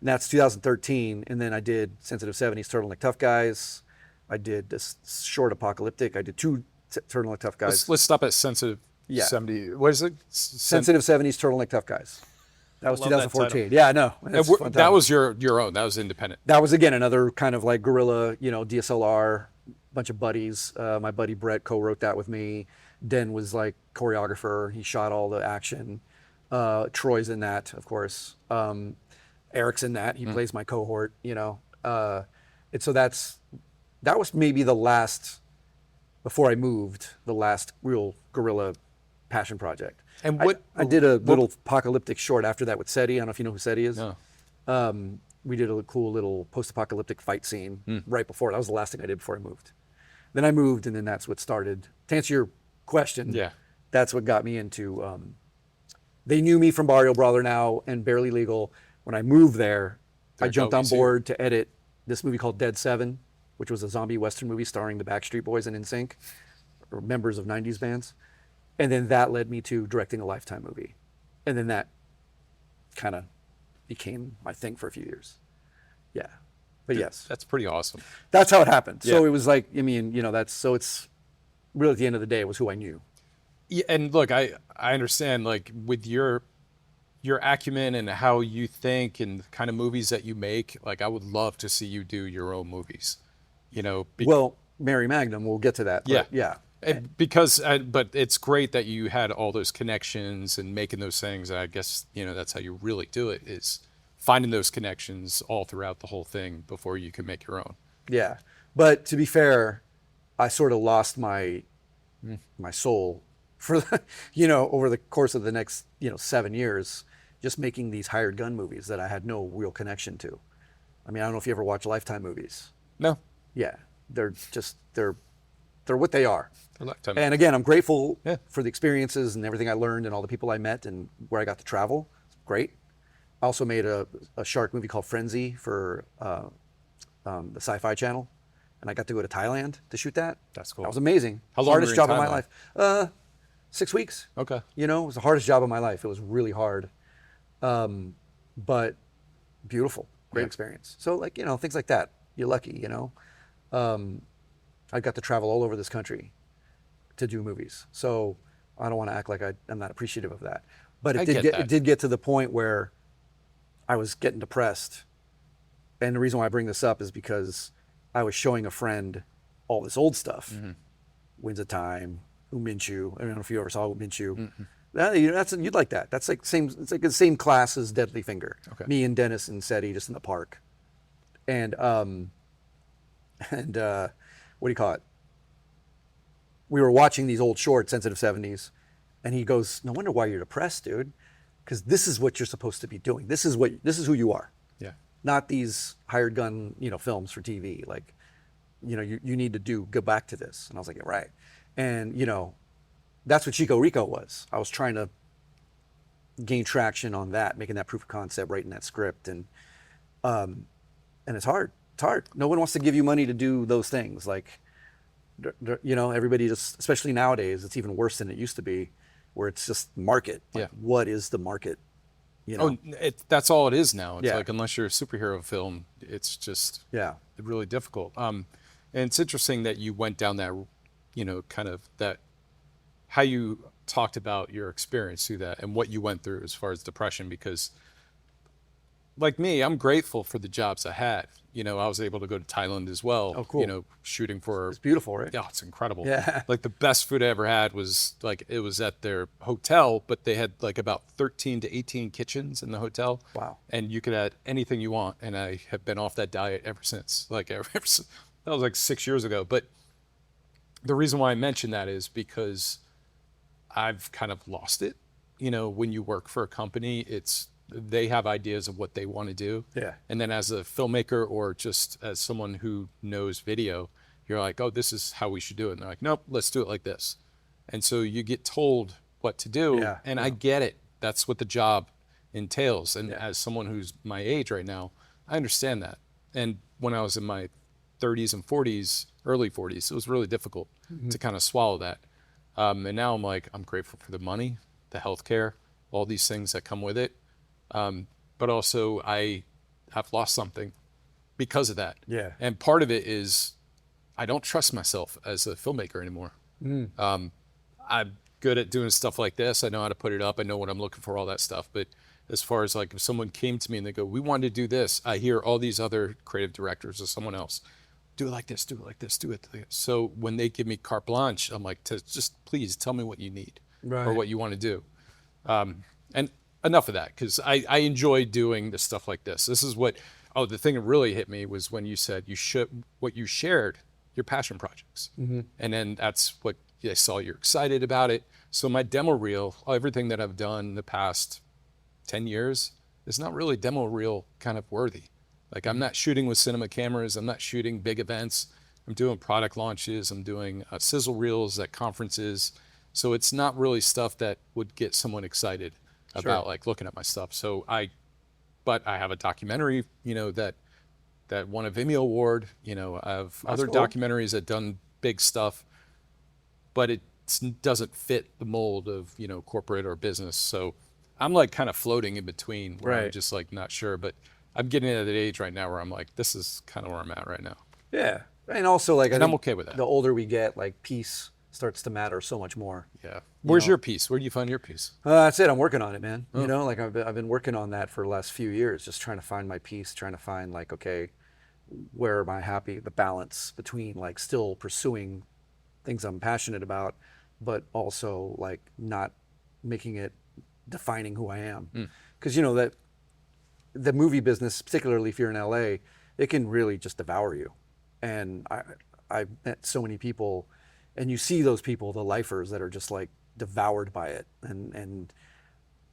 Speaker 1: And that's 2013, and then I did Sensitive 70s, Turtleneck Tough Guys. I did this short Apocalyptic. I did two Turtleneck Tough Guys.
Speaker 2: Let's stop at Sensitive 70. What is it?
Speaker 1: Sensitive 70s, Turtleneck Tough Guys. That was
Speaker 2: Love that
Speaker 1: 2014. Yeah, I know.
Speaker 2: And that was your own. That was independent.
Speaker 1: That was, again, another kind of like guerrilla, DSLR, bunch of buddies. My buddy Brett co-wrote that with me. Den was like choreographer. He shot all the action. Troy's in that, of course. Eric's in that. He plays my cohort, And so that was maybe the last, before I moved, the last real guerrilla passion project.
Speaker 2: And
Speaker 1: I did a little apocalyptic short after that with SETI. I don't know if you know who SETI is.
Speaker 2: No.
Speaker 1: We did a cool little post-apocalyptic fight scene right before. That was the last thing I did before I moved. Then I moved, and then that's what started. To answer your question,
Speaker 2: Yeah.
Speaker 1: that's what got me into. They knew me from Barrio Brawler now and Barely Legal. When I moved there, I jumped on board to edit this movie called Dead 7, which was a zombie Western movie starring the Backstreet Boys and NSYNC, or members of 90s bands. And then that led me to directing a Lifetime movie. And then that kind of became my thing for a few years. Yeah. But yes,
Speaker 2: That's pretty awesome.
Speaker 1: that's how it happened. So
Speaker 2: Yeah.
Speaker 1: it was like, it's really at the end of the day, it was who I knew.
Speaker 2: Yeah, and look, I understand, like, with your acumen and how you think and the kind of movies that you make, like, I would love to see you do your own movies.
Speaker 1: Well, Mary Magnum, we'll get to that. But
Speaker 2: Yeah. But it's great that you had all those connections and making those things. I guess, that's how you really do it, is finding those connections all throughout the whole thing before you can make your own.
Speaker 1: Yeah. But to be fair, I sort of lost my soul for, over the course of the next, 7 years, just making these hired gun movies that I had no real connection to. I mean, I don't know if you ever watch Lifetime movies.
Speaker 2: No.
Speaker 1: Yeah. They're what they are.
Speaker 2: A Lifetime.
Speaker 1: And again, I'm grateful
Speaker 2: Yeah.
Speaker 1: for the experiences and everything I learned and all the people I met and where I got to travel. It's great. I also made a shark movie called Frenzy for the Sci-Fi Channel, and I got to go to Thailand to shoot that.
Speaker 2: That's cool.
Speaker 1: That was amazing.
Speaker 2: How long
Speaker 1: Hardest
Speaker 2: were you in
Speaker 1: job of my
Speaker 2: Thailand?
Speaker 1: life. 6 weeks.
Speaker 2: Okay.
Speaker 1: It was the hardest job of my life. It was really hard, but beautiful, great experience. So things like that. You're lucky, I got to travel all over this country to do movies. So I don't want to act like I'm not appreciative of that. But
Speaker 2: I get that.
Speaker 1: it did get to the point where I was getting depressed. And the reason why I bring this up is because I was showing a friend all this old stuff. Winds of Time, Uminchu. I don't know if you ever saw Uminchu. You'd like that. That's like it's like the same class as Deadly Finger.
Speaker 2: Okay.
Speaker 1: Me and Dennis and Seti just in the park. And what do you call it? We were watching these old short, Sensitive 70s, and he goes, "No wonder why you're depressed, dude, because this is what you're supposed to be doing. This is who you are.
Speaker 2: Yeah.
Speaker 1: Not these hired gun, films for TV. Like, you need to go back to this." And I was like, "Yeah, right." And that's what Chico Rico was. I was trying to gain traction on that, making that proof of concept, writing that script, and it's hard. It's hard. No one wants to give you money to do those things. Like, everybody just, especially nowadays, it's even worse than it used to be, where it's just market. Like, what is the market?
Speaker 2: Oh, that's all it is now. It's
Speaker 1: Yeah.
Speaker 2: like, unless you're a superhero film, it's just
Speaker 1: Yeah.
Speaker 2: really difficult. And it's interesting that you went down that, kind of that, how you talked about your experience through that and what you went through as far as depression, because like me, I'm grateful for the jobs I had. I was able to go to Thailand as well.
Speaker 1: Oh, cool.
Speaker 2: Shooting for.
Speaker 1: It's beautiful, right?
Speaker 2: Yeah, it's incredible.
Speaker 1: Yeah.
Speaker 2: Like the best food I ever had was like, it was at their hotel, but they had like about 13 to 18 kitchens in the hotel.
Speaker 1: Wow.
Speaker 2: And you could add anything you want. And I have been off that diet ever since. Like ever since, that was like 6 years ago. But the reason why I mention that is because I've kind of lost it. When you work for a company, they have ideas of what they want to do.
Speaker 1: Yeah.
Speaker 2: And then as a filmmaker or just as someone who knows video, you're like, oh, this is how we should do it. And they're like, nope, let's do it like this. And so you get told what to do.
Speaker 1: Yeah.
Speaker 2: And I get it. That's what the job entails. And as someone who's my age right now, I understand that. And when I was in my 30s and 40s, early 40s, it was really difficult to kind of swallow that. And now I'm like, I'm grateful for the money, the healthcare, all these things that come with it. But also I've lost something because of that.
Speaker 1: Yeah.
Speaker 2: And part of it is I don't trust myself as a filmmaker anymore. I'm good at doing stuff like this. I know how to put it up. I know what I'm looking for, all that stuff. But as far as like if someone came to me and they go, we want to do this, I hear all these other creative directors or someone else, do it like this, do it like this, do it like this. So when they give me carte blanche, I'm like, just please tell me what you need or what you want to do. And enough of that, because I enjoy doing the stuff like this. This is what, the thing that really hit me was when you said what you shared, your passion projects. And then that's what I saw, you're excited about it. So my demo reel, everything that I've done the past 10 years is not really demo reel kind of worthy. Like I'm not shooting with cinema cameras. I'm not shooting big events. I'm doing product launches. I'm doing sizzle reels at conferences. So it's not really stuff that would get someone excited about like looking at my stuff. But I have a documentary, that won a Vimeo award. I have other documentaries that done big stuff, but it doesn't fit the mold of, corporate or business. So I'm like kind of floating in between where I'm just like not sure, but I'm getting at that age right now where I'm like, this is kind of where I'm at right now.
Speaker 1: Yeah. And also like,
Speaker 2: I'm okay with that.
Speaker 1: The older we get, like peace starts to matter so much more.
Speaker 2: Yeah. Where's your piece? Where do you find your piece?
Speaker 1: That's it. I'm working on it, man. Like I've been working on that for the last few years, just trying to find my piece, trying to find like, okay, where am I happy? The balance between like still pursuing things I'm passionate about, but also like not making it defining who I am. Because that the movie business, particularly if you're in LA, it can really just devour you. And I've met so many people, and you see those people, the lifers that are just like devoured by it, and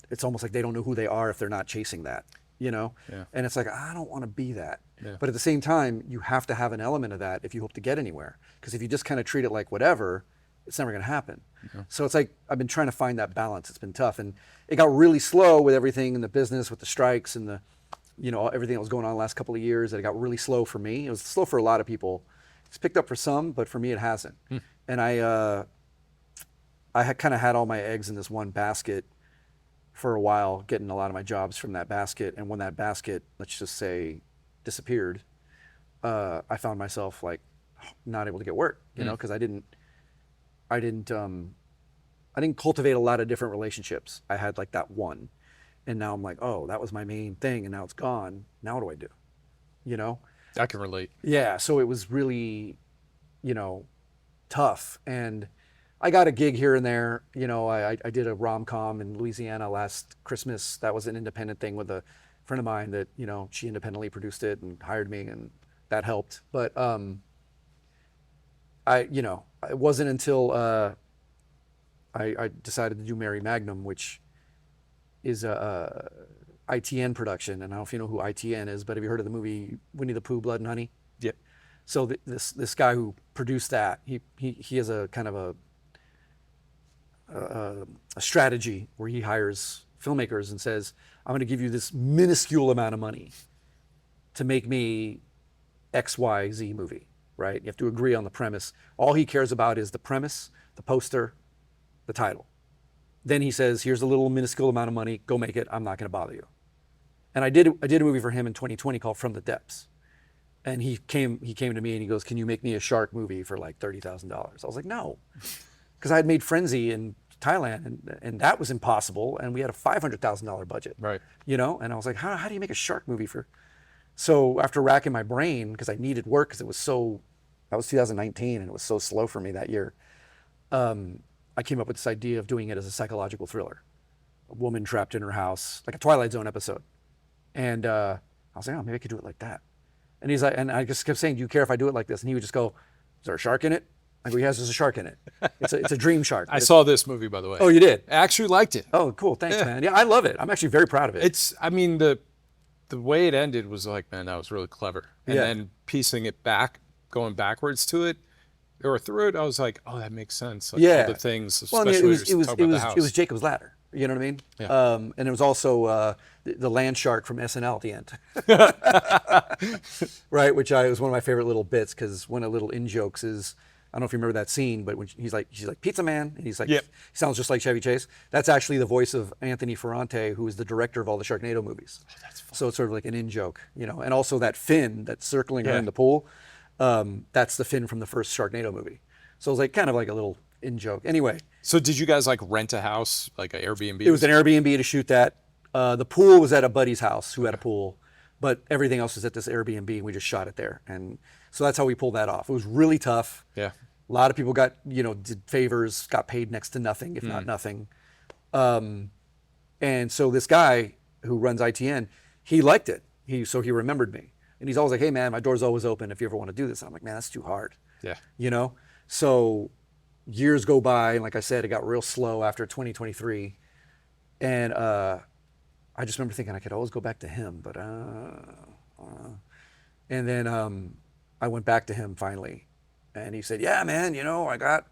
Speaker 1: it's almost like they don't know who they are if they're not chasing that, Yeah. And it's like, I don't want to be that. Yeah. But at the same time, you have to have an element of that if you hope to get anywhere. Because if you just kind of treat it like whatever, it's never going to happen. So it's like I've been trying to find that balance. It's been tough, and it got really slow with everything in the business, with the strikes and the, everything that was going on the last couple of years. It got really slow for me. It was slow for a lot of people. It's picked up for some, but for me, it hasn't. And I had kind of had all my eggs in this one basket for a while, getting a lot of my jobs from that basket. And when that basket, let's just say, disappeared, I found myself like not able to get work, you know, because I didn't cultivate a lot of different relationships. I had like that one, and now I'm like, oh, that was my main thing, and now it's gone. Now what do I do? You know?
Speaker 2: I can relate.
Speaker 1: Yeah. So it was really, you know, tough. And I got a gig here and there. You know, I did a rom-com in Louisiana last Christmas. That was an independent thing with a friend of mine that, you know, she independently produced it and hired me, and that helped. But you know, it wasn't until I decided to do Mary Magnum, which is a ITN production. And I don't know if you know who ITN is, but have you heard of the movie Winnie the Pooh, Blood and Honey?
Speaker 2: Yep.
Speaker 1: So this guy who produced that, he has a kind of a strategy where he hires filmmakers and says, I'm going to give you this minuscule amount of money to make me XYZ movie, right? You have to agree on the premise. All he cares about is the premise, the poster, the title. Then he says, here's a little minuscule amount of money, go make it, I'm not going to bother you. And I did a movie for him in 2020 called From the Depths. And he came to me and he goes, can you make me a shark movie for like $30,000? I was like, no, because I had made Frenzy in Thailand, and that was impossible, and we had a $500,000 budget.
Speaker 2: Right.
Speaker 1: You know, and I was like, how do you make a shark movie for? So after racking my brain, because I needed work, because that was 2019, and it was so slow for me that year. I came up with this idea of doing it as a psychological thriller, a woman trapped in her house, like a Twilight Zone episode. And I was like, oh, maybe I could do it like that. And he's like, and I just kept saying, do you care if I do it like this? And he would just go, is there a shark in it? I go, yes, there's a shark in it. It's a dream shark.
Speaker 2: I saw this movie, by the way.
Speaker 1: Oh, you did?
Speaker 2: I actually liked it.
Speaker 1: Oh, cool. Thanks, man. Yeah, I love it. I'm actually very proud of it.
Speaker 2: I mean, the way it ended was like, man, that was really clever. And
Speaker 1: Yeah.
Speaker 2: then piecing it back, going backwards to it, or through it, I was like, oh, that makes sense. Like,
Speaker 1: Yeah.
Speaker 2: all the things,
Speaker 1: Well, I mean,
Speaker 2: especially
Speaker 1: it was Jacob's Ladder. You know what I mean?
Speaker 2: Yeah.
Speaker 1: And it was also the land shark from SNL at the end, right? Which was one of my favorite little bits, because one of the little in jokes is, I don't know if you remember that scene, but when she's like Pizza Man, and he's like,
Speaker 2: Yep.
Speaker 1: he sounds just like Chevy Chase. That's actually the voice of Anthony Ferrante, who is the director of all the Sharknado movies. Oh, that's fun. So it's sort of like an in joke, you know. And also that fin that's circling her
Speaker 2: Yeah.
Speaker 1: in the pool, that's the fin from the first Sharknado movie. So it was like kind of like a little in joke. Anyway.
Speaker 2: So did you guys like rent a house, like an Airbnb?
Speaker 1: It was an Airbnb to shoot that. The pool was at a buddy's house who had a pool, but everything else was at this Airbnb, and we just shot it there. And so that's how we pulled that off. It was really tough.
Speaker 2: Yeah.
Speaker 1: A lot of people got, you know, did favors, got paid next to nothing, if not nothing. And so this guy who runs ITN, he liked it. So he remembered me. And he's always like, hey, man, my door's always open if you ever want to do this. And I'm like, man, that's too hard.
Speaker 2: Yeah.
Speaker 1: You know? So years go by, and like I said, it got real slow after 2023. And I just remember thinking I could always go back to him, but and then I went back to him finally, and he said, yeah, man, you know, I got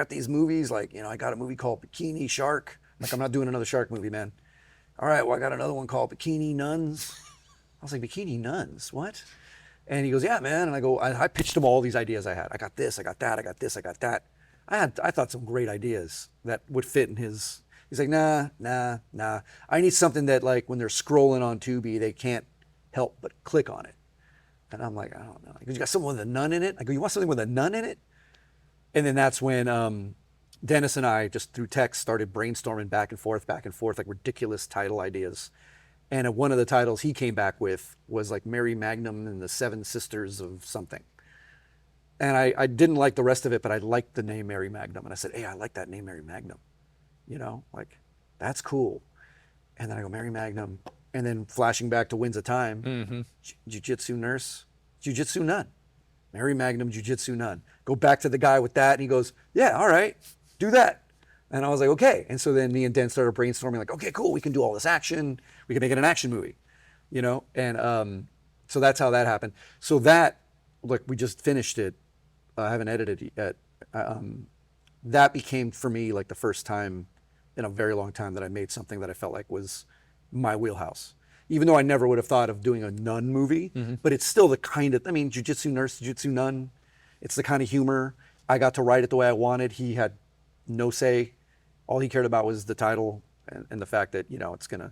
Speaker 1: these movies, like, you know, I got a movie called Bikini Shark. Like, I'm not doing another shark movie, man. All right, well, I got another one called Bikini Nuns. I was like, Bikini Nuns, what? And he goes, yeah, man. And I go, I pitched him all these ideas I had. I got this, I got that, I got this, I got that. I thought some great ideas that would fit in his. He's like, nah. I need something that, like, when they're scrolling on Tubi, they can't help but click on it. And I'm like, I don't know. He goes, you got something with a nun in it? I go, you want something with a nun in it? And then that's when Dennis and I, just through text, started brainstorming back and forth, like ridiculous title ideas. And one of the titles he came back with was like Mary Magnum and the Seven Sisters of something. And I didn't like the rest of it, but I liked the name Mary Magnum. And I said, hey, I like that name Mary Magnum. You know, like, that's cool. And then I go, Mary Magnum. And then flashing back to Winds of Time, Jiu-Jitsu nurse, Jiu-Jitsu nun. Mary Magnum, Jiu-Jitsu nun. Go back to the guy with that, and he goes, yeah, all right, do that. And I was like, okay. And so then me and Dan started brainstorming, like, okay, cool, we can do all this action. We can make it an action movie, you know? And so that's how that happened. So that, like, we just finished it. I haven't edited it yet. That became, for me, like the first time in a very long time that I made something that I felt like was my wheelhouse. Even though I never would have thought of doing a nun movie, but it's still the kind of, I mean, Jiu-Jitsu nurse, Jiu-Jitsu nun, it's the kind of humor. I got to write it the way I wanted. He had no say. All he cared about was the title and the fact that, you know, it's gonna,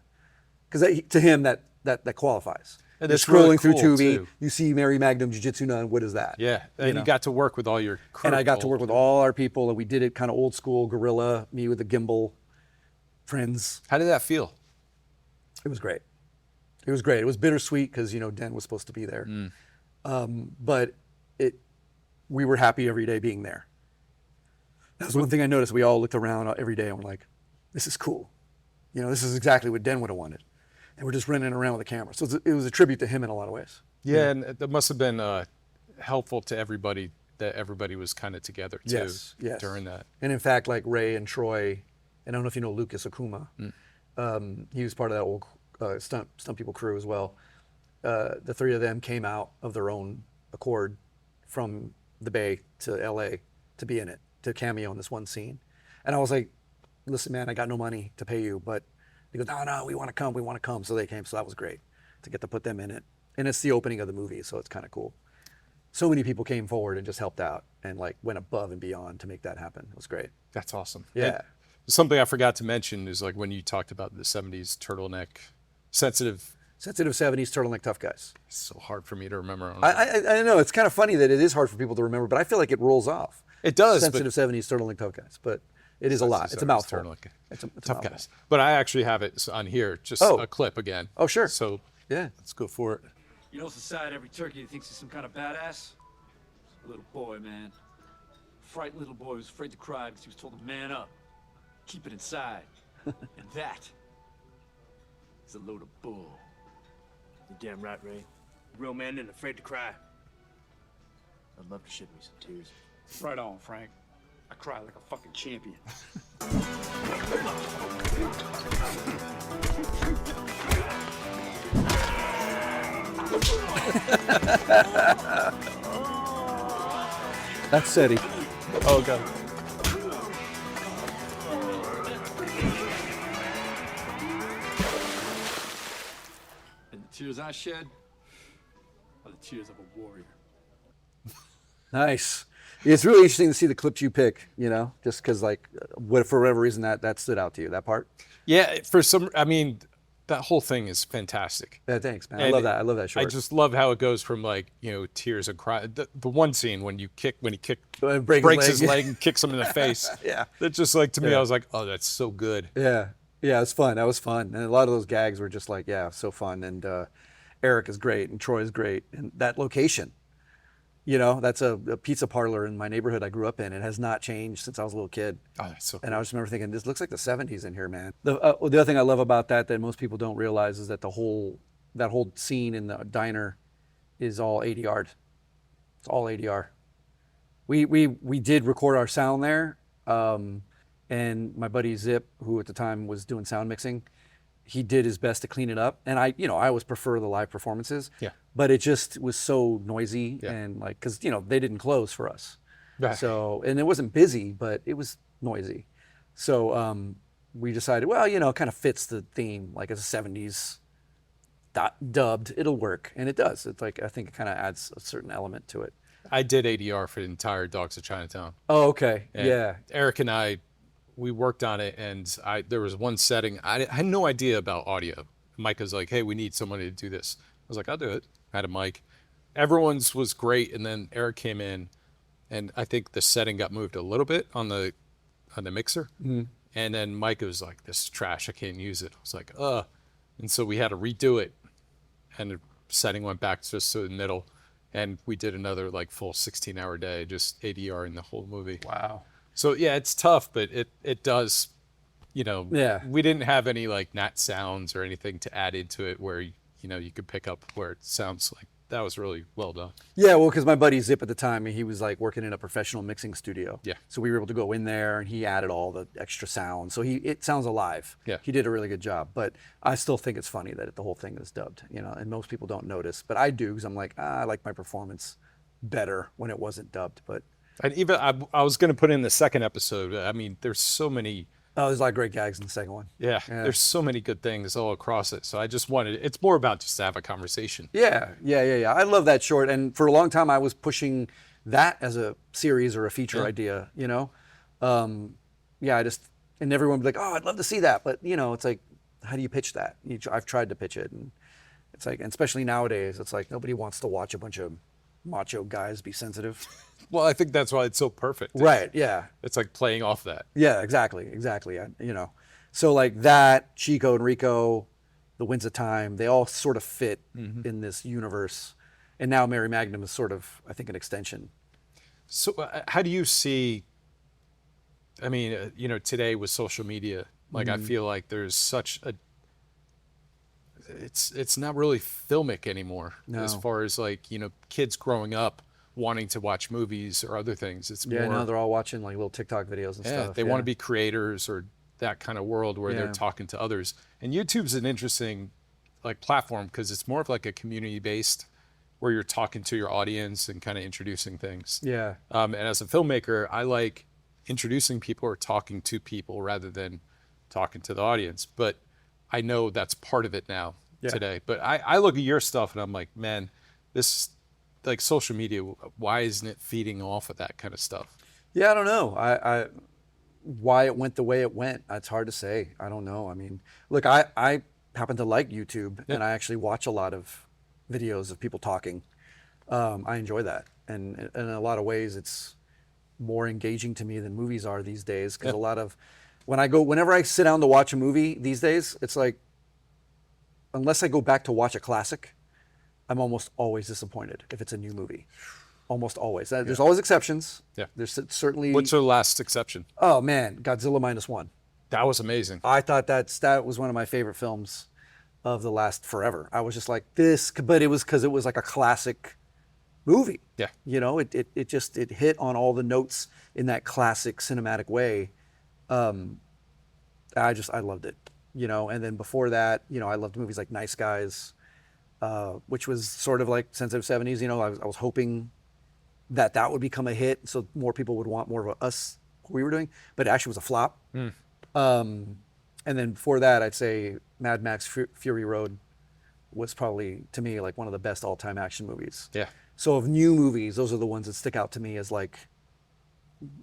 Speaker 1: because to him that qualifies.
Speaker 2: And
Speaker 1: You're
Speaker 2: that's really
Speaker 1: scrolling through
Speaker 2: cool,
Speaker 1: Tubi,
Speaker 2: too.
Speaker 1: you see Mary Magnum Jiu-Jitsu Nun. What is that?
Speaker 2: Yeah, and
Speaker 1: know.
Speaker 2: you got to work with all your crew.
Speaker 1: And I got to work with all our people, and we did it kind of old school, guerrilla, me with the gimbal, friends.
Speaker 2: How did that feel?
Speaker 1: It was great. It was great. It was bittersweet because, Den was supposed to be there. But we were happy every day being there. That was one thing I noticed. We all looked around every day and were like, this is cool. This is exactly what Den would have wanted. And we're just running around with a camera. So it was a tribute to him in a lot of ways.
Speaker 2: Yeah, and that must have been helpful to everybody that everybody was kind of together too
Speaker 1: Yes.
Speaker 2: during that.
Speaker 1: And in fact, like Ray and Troy, and I don't know if you know Lucas Akuma, he was part of that old stunt people crew as well. The three of them came out of their own accord from the Bay to LA to be in it, to cameo in this one scene. And I was like, listen, man, I got no money to pay you, but they go, no, we want to come. So they came. So that was great to get to put them in it. And it's the opening of the movie, so it's kind of cool. So many people came forward and just helped out and like went above and beyond to make that happen. It was great.
Speaker 2: That's awesome.
Speaker 1: Yeah.
Speaker 2: And something I forgot to mention is like when you talked about the 70s turtleneck, sensitive.
Speaker 1: Sensitive 70s turtleneck tough guys.
Speaker 2: It's so hard for me to remember.
Speaker 1: I know it's kind of funny that it is hard for people to remember, but I feel like it rolls off.
Speaker 2: It does.
Speaker 1: Sensitive 70s turtleneck tough guys, but it is a lot. It's a mouthful.
Speaker 2: Turtleneck.
Speaker 1: It's a
Speaker 2: Tough
Speaker 1: mouthful.
Speaker 2: guys. But I actually have it on here, just
Speaker 1: Oh.
Speaker 2: a clip again.
Speaker 1: Oh, sure.
Speaker 2: So
Speaker 1: Yeah.
Speaker 2: let's go for it.
Speaker 3: You know, society, every turkey that thinks he's some kind of badass. A little boy, man. Frightened little boy who's afraid to cry because he was told to man up. Keep it inside. And that is a load of bull.
Speaker 5: You're damn right, Ray. Real man and afraid to cry. I'd love to shed me some tears.
Speaker 3: Right on, Frank. I cry like a fucking champion.
Speaker 1: That's SETI.
Speaker 2: Oh, God.
Speaker 3: And the tears I shed are the tears of a warrior.
Speaker 1: Nice. It's really interesting to see the clips you pick, just because for whatever reason that stood out to you, that part.
Speaker 2: Yeah, that whole thing is fantastic.
Speaker 1: Yeah, thanks, man. I
Speaker 2: And
Speaker 1: love that. I love that short.
Speaker 2: I just love how it goes from tears and cry. The one scene when he breaks his leg and kicks him in the face.
Speaker 1: Yeah.
Speaker 2: That's just like, to me,
Speaker 1: Yeah.
Speaker 2: I was like, oh, that's so good.
Speaker 1: Yeah. Yeah, it was fun. That was fun. And a lot of those gags were just like, yeah, so fun. And Eric is great and Troy is great. And that location, that's a pizza parlor in my neighborhood I grew up in. It has not changed since I was a little kid.
Speaker 2: Oh, that's so cool.
Speaker 1: And I just remember thinking, this looks like the 70s in here, man. The other thing I love about that most people don't realize is that that whole scene in the diner is all ADR. It's all ADR. We did record our sound there, and my buddy Zip, who at the time was doing sound mixing, he did his best to clean it up. And I always prefer the live performances.
Speaker 2: Yeah.
Speaker 1: But it just was so noisy
Speaker 2: Yeah.
Speaker 1: and because they didn't close for us.
Speaker 2: Right.
Speaker 1: So, and it wasn't busy, but it was noisy. So we decided, well, it kind of fits the theme, like it's a 70s dubbed, it'll work. And it does. It's like, I think it kind of adds a certain element to it.
Speaker 2: I did ADR for the entire Dogs of Chinatown.
Speaker 1: Oh, okay.
Speaker 2: And
Speaker 1: yeah.
Speaker 2: Eric and I, we worked on it, and there was one setting, I had no idea about audio. Mike was like, hey, we need somebody to do this. I was like, I'll do it. I had a mic. Everyone's was great, and then Eric came in, and I think the setting got moved a little bit on the mixer. Mm-hmm. And then Mike was like, this is trash, I can't use it. I was like, and so we had to redo it, and the setting went back just to the middle, and we did another full 16-hour day, just ADR in the whole movie.
Speaker 1: Wow.
Speaker 2: So yeah, it's tough, but it does,
Speaker 1: Yeah.
Speaker 2: we didn't have any nat sounds or anything to add into it where, you could pick up where it sounds like. That was really well done.
Speaker 1: Yeah, well, because my buddy Zip at the time, he was working in a professional mixing studio.
Speaker 2: Yeah.
Speaker 1: So we were able to go in there, and he added all the extra sound. So it sounds alive.
Speaker 2: Yeah.
Speaker 1: He did a really good job. But I still think it's funny that the whole thing is dubbed, and most people don't notice. But I do, because I'm like, I like my performance better when it wasn't dubbed. But
Speaker 2: And even I was going to put in the second episode. I mean, there's so many.
Speaker 1: oh, there's a lot of great gags in the second one.
Speaker 2: Yeah, there's so many good things all across it. So I just wanted. It's more about just to have a conversation.
Speaker 1: Yeah. I love that short, and for a long time I was pushing that as a series or a feature idea. And everyone would be like, "Oh, I'd love to see that," but it's like, how do you pitch that? I've tried to pitch it, and It's like, and especially nowadays, it's like nobody wants to watch a bunch of macho guys be sensitive.
Speaker 2: Well, I think that's why it's so perfect.
Speaker 1: Right. Yeah.
Speaker 2: It's like playing off that.
Speaker 1: Yeah, exactly. Exactly. You know, so like that, Chico and Rico, The Winds of Time, they all sort of fit in this universe. And now Mary Magnum is sort of, I think, an extension.
Speaker 2: So how do you see, I mean, you know, today with social media, like I feel like there's such a, it's not really filmic anymore as far as like, you know, kids growing up wanting to watch movies or other things. It's
Speaker 1: Yeah,
Speaker 2: more,
Speaker 1: now they're all watching like little TikTok videos and stuff.
Speaker 2: they want to be creators or that kind of world where they're talking to others. And YouTube's an interesting like platform because it's more of like a community based where you're talking to your audience and kind of introducing things.
Speaker 1: Yeah.
Speaker 2: And as a filmmaker, I like introducing people or talking to people rather than talking to the audience. But I know that's part of it now today. But I look at your stuff and I'm like, man, this like social media, why isn't it feeding off of that kind of stuff?
Speaker 1: Yeah, I don't know. I why it went the way it went. It's hard to say. I don't know. I mean, look, I happen to like YouTube and I actually watch a lot of videos of people talking. I enjoy that. And in a lot of ways, it's more engaging to me than movies are these days. Because a lot of, whenever I sit down to watch a movie these days, it's like, unless I go back to watch a classic, I'm almost always disappointed if it's a new movie. Almost always. There's always exceptions. Yeah. There's certainly.
Speaker 2: What's the last exception?
Speaker 1: Oh man, Godzilla -1.
Speaker 2: That was amazing.
Speaker 1: I thought that was one of my favorite films of the last forever. I was just like this, but it was because it was like a classic movie.
Speaker 2: Yeah.
Speaker 1: You know, it hit on all the notes in that classic cinematic way. I loved it. You know, and then before that, you know, I loved movies like Nice Guys, which was sort of like Sensitive 70s. You know, I was hoping that would become a hit, so more people would want more of us what we were doing. But it actually was a flop. And then before that, I'd say Mad Max Fury Road was probably, to me, like one of the best all-time action movies.
Speaker 2: Yeah.
Speaker 1: So of new movies, those are the ones that stick out to me as like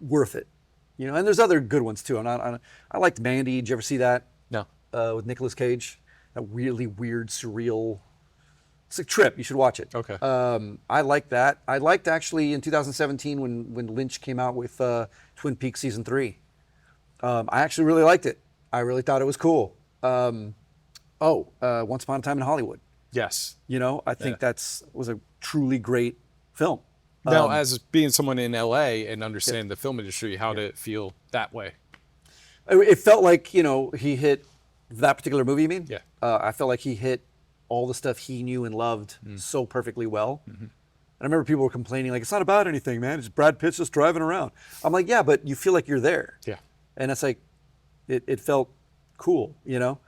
Speaker 1: worth it. You know, and there's other good ones too. I liked Mandy. Did you ever see that?
Speaker 2: No.
Speaker 1: With Nicolas Cage, that really weird, surreal. It's a trip. You should watch it.
Speaker 2: Okay.
Speaker 1: I like that. I liked actually in 2017 when Lynch came out with Twin Peaks season 3. I actually really liked it. I really thought it was cool. Once Upon a Time in Hollywood.
Speaker 2: Yes.
Speaker 1: You know, I think was a truly great film.
Speaker 2: Now, as being someone in LA and understanding the film industry, how did it feel that way?
Speaker 1: It felt like, you know, he hit that particular movie, you mean?
Speaker 2: Yeah.
Speaker 1: I felt like he hit all the stuff he knew and loved so perfectly well. And I remember people were complaining, like, it's not about anything, man. It's Brad Pitt just driving around. I'm like, yeah, but you feel like you're there.
Speaker 2: Yeah.
Speaker 1: And it's like, it felt cool, you know?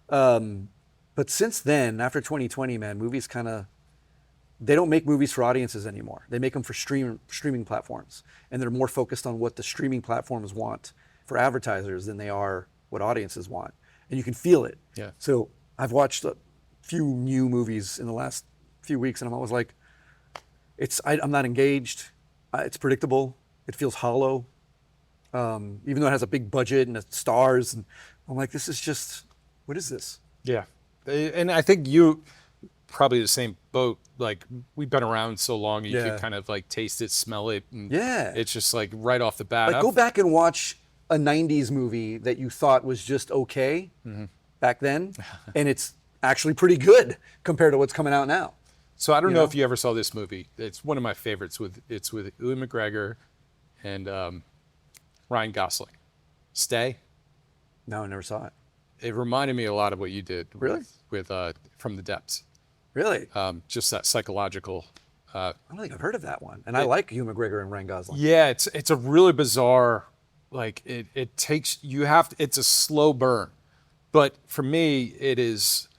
Speaker 1: But since then, after 2020, man, movies kind of, they don't make movies for audiences anymore. They make them for streaming platforms. And they're more focused on what the streaming platforms want for advertisers than they are what audiences want. And you can feel it.
Speaker 2: Yeah.
Speaker 1: So I've watched a few new movies in the last few weeks, and I'm always like, I'm not engaged. It's predictable. It feels hollow. Even though it has a big budget and it stars, and I'm like, this is just, what is this?
Speaker 2: Yeah. And I think you probably the same boat. Like, we've been around so long, you can kind of like taste it, smell it. And it's just like right off the bat.
Speaker 1: Like, go back and watch a 90s movie that you thought was just okay back then, and it's actually pretty good compared to what's coming out now.
Speaker 2: So I don't know if you ever saw this movie. It's one of my favorites. It's with Ewan McGregor and Ryan Gosling. Stay.
Speaker 1: No, I never saw it.
Speaker 2: It reminded me a lot of what you did.
Speaker 1: Really?
Speaker 2: With From the Depths.
Speaker 1: Really?
Speaker 2: Just that psychological.
Speaker 1: I don't think I've heard of that one. And I like Ewan McGregor and Ryan Gosling.
Speaker 2: Yeah, it's a really bizarre. Like it takes it's a slow burn, but for me it is.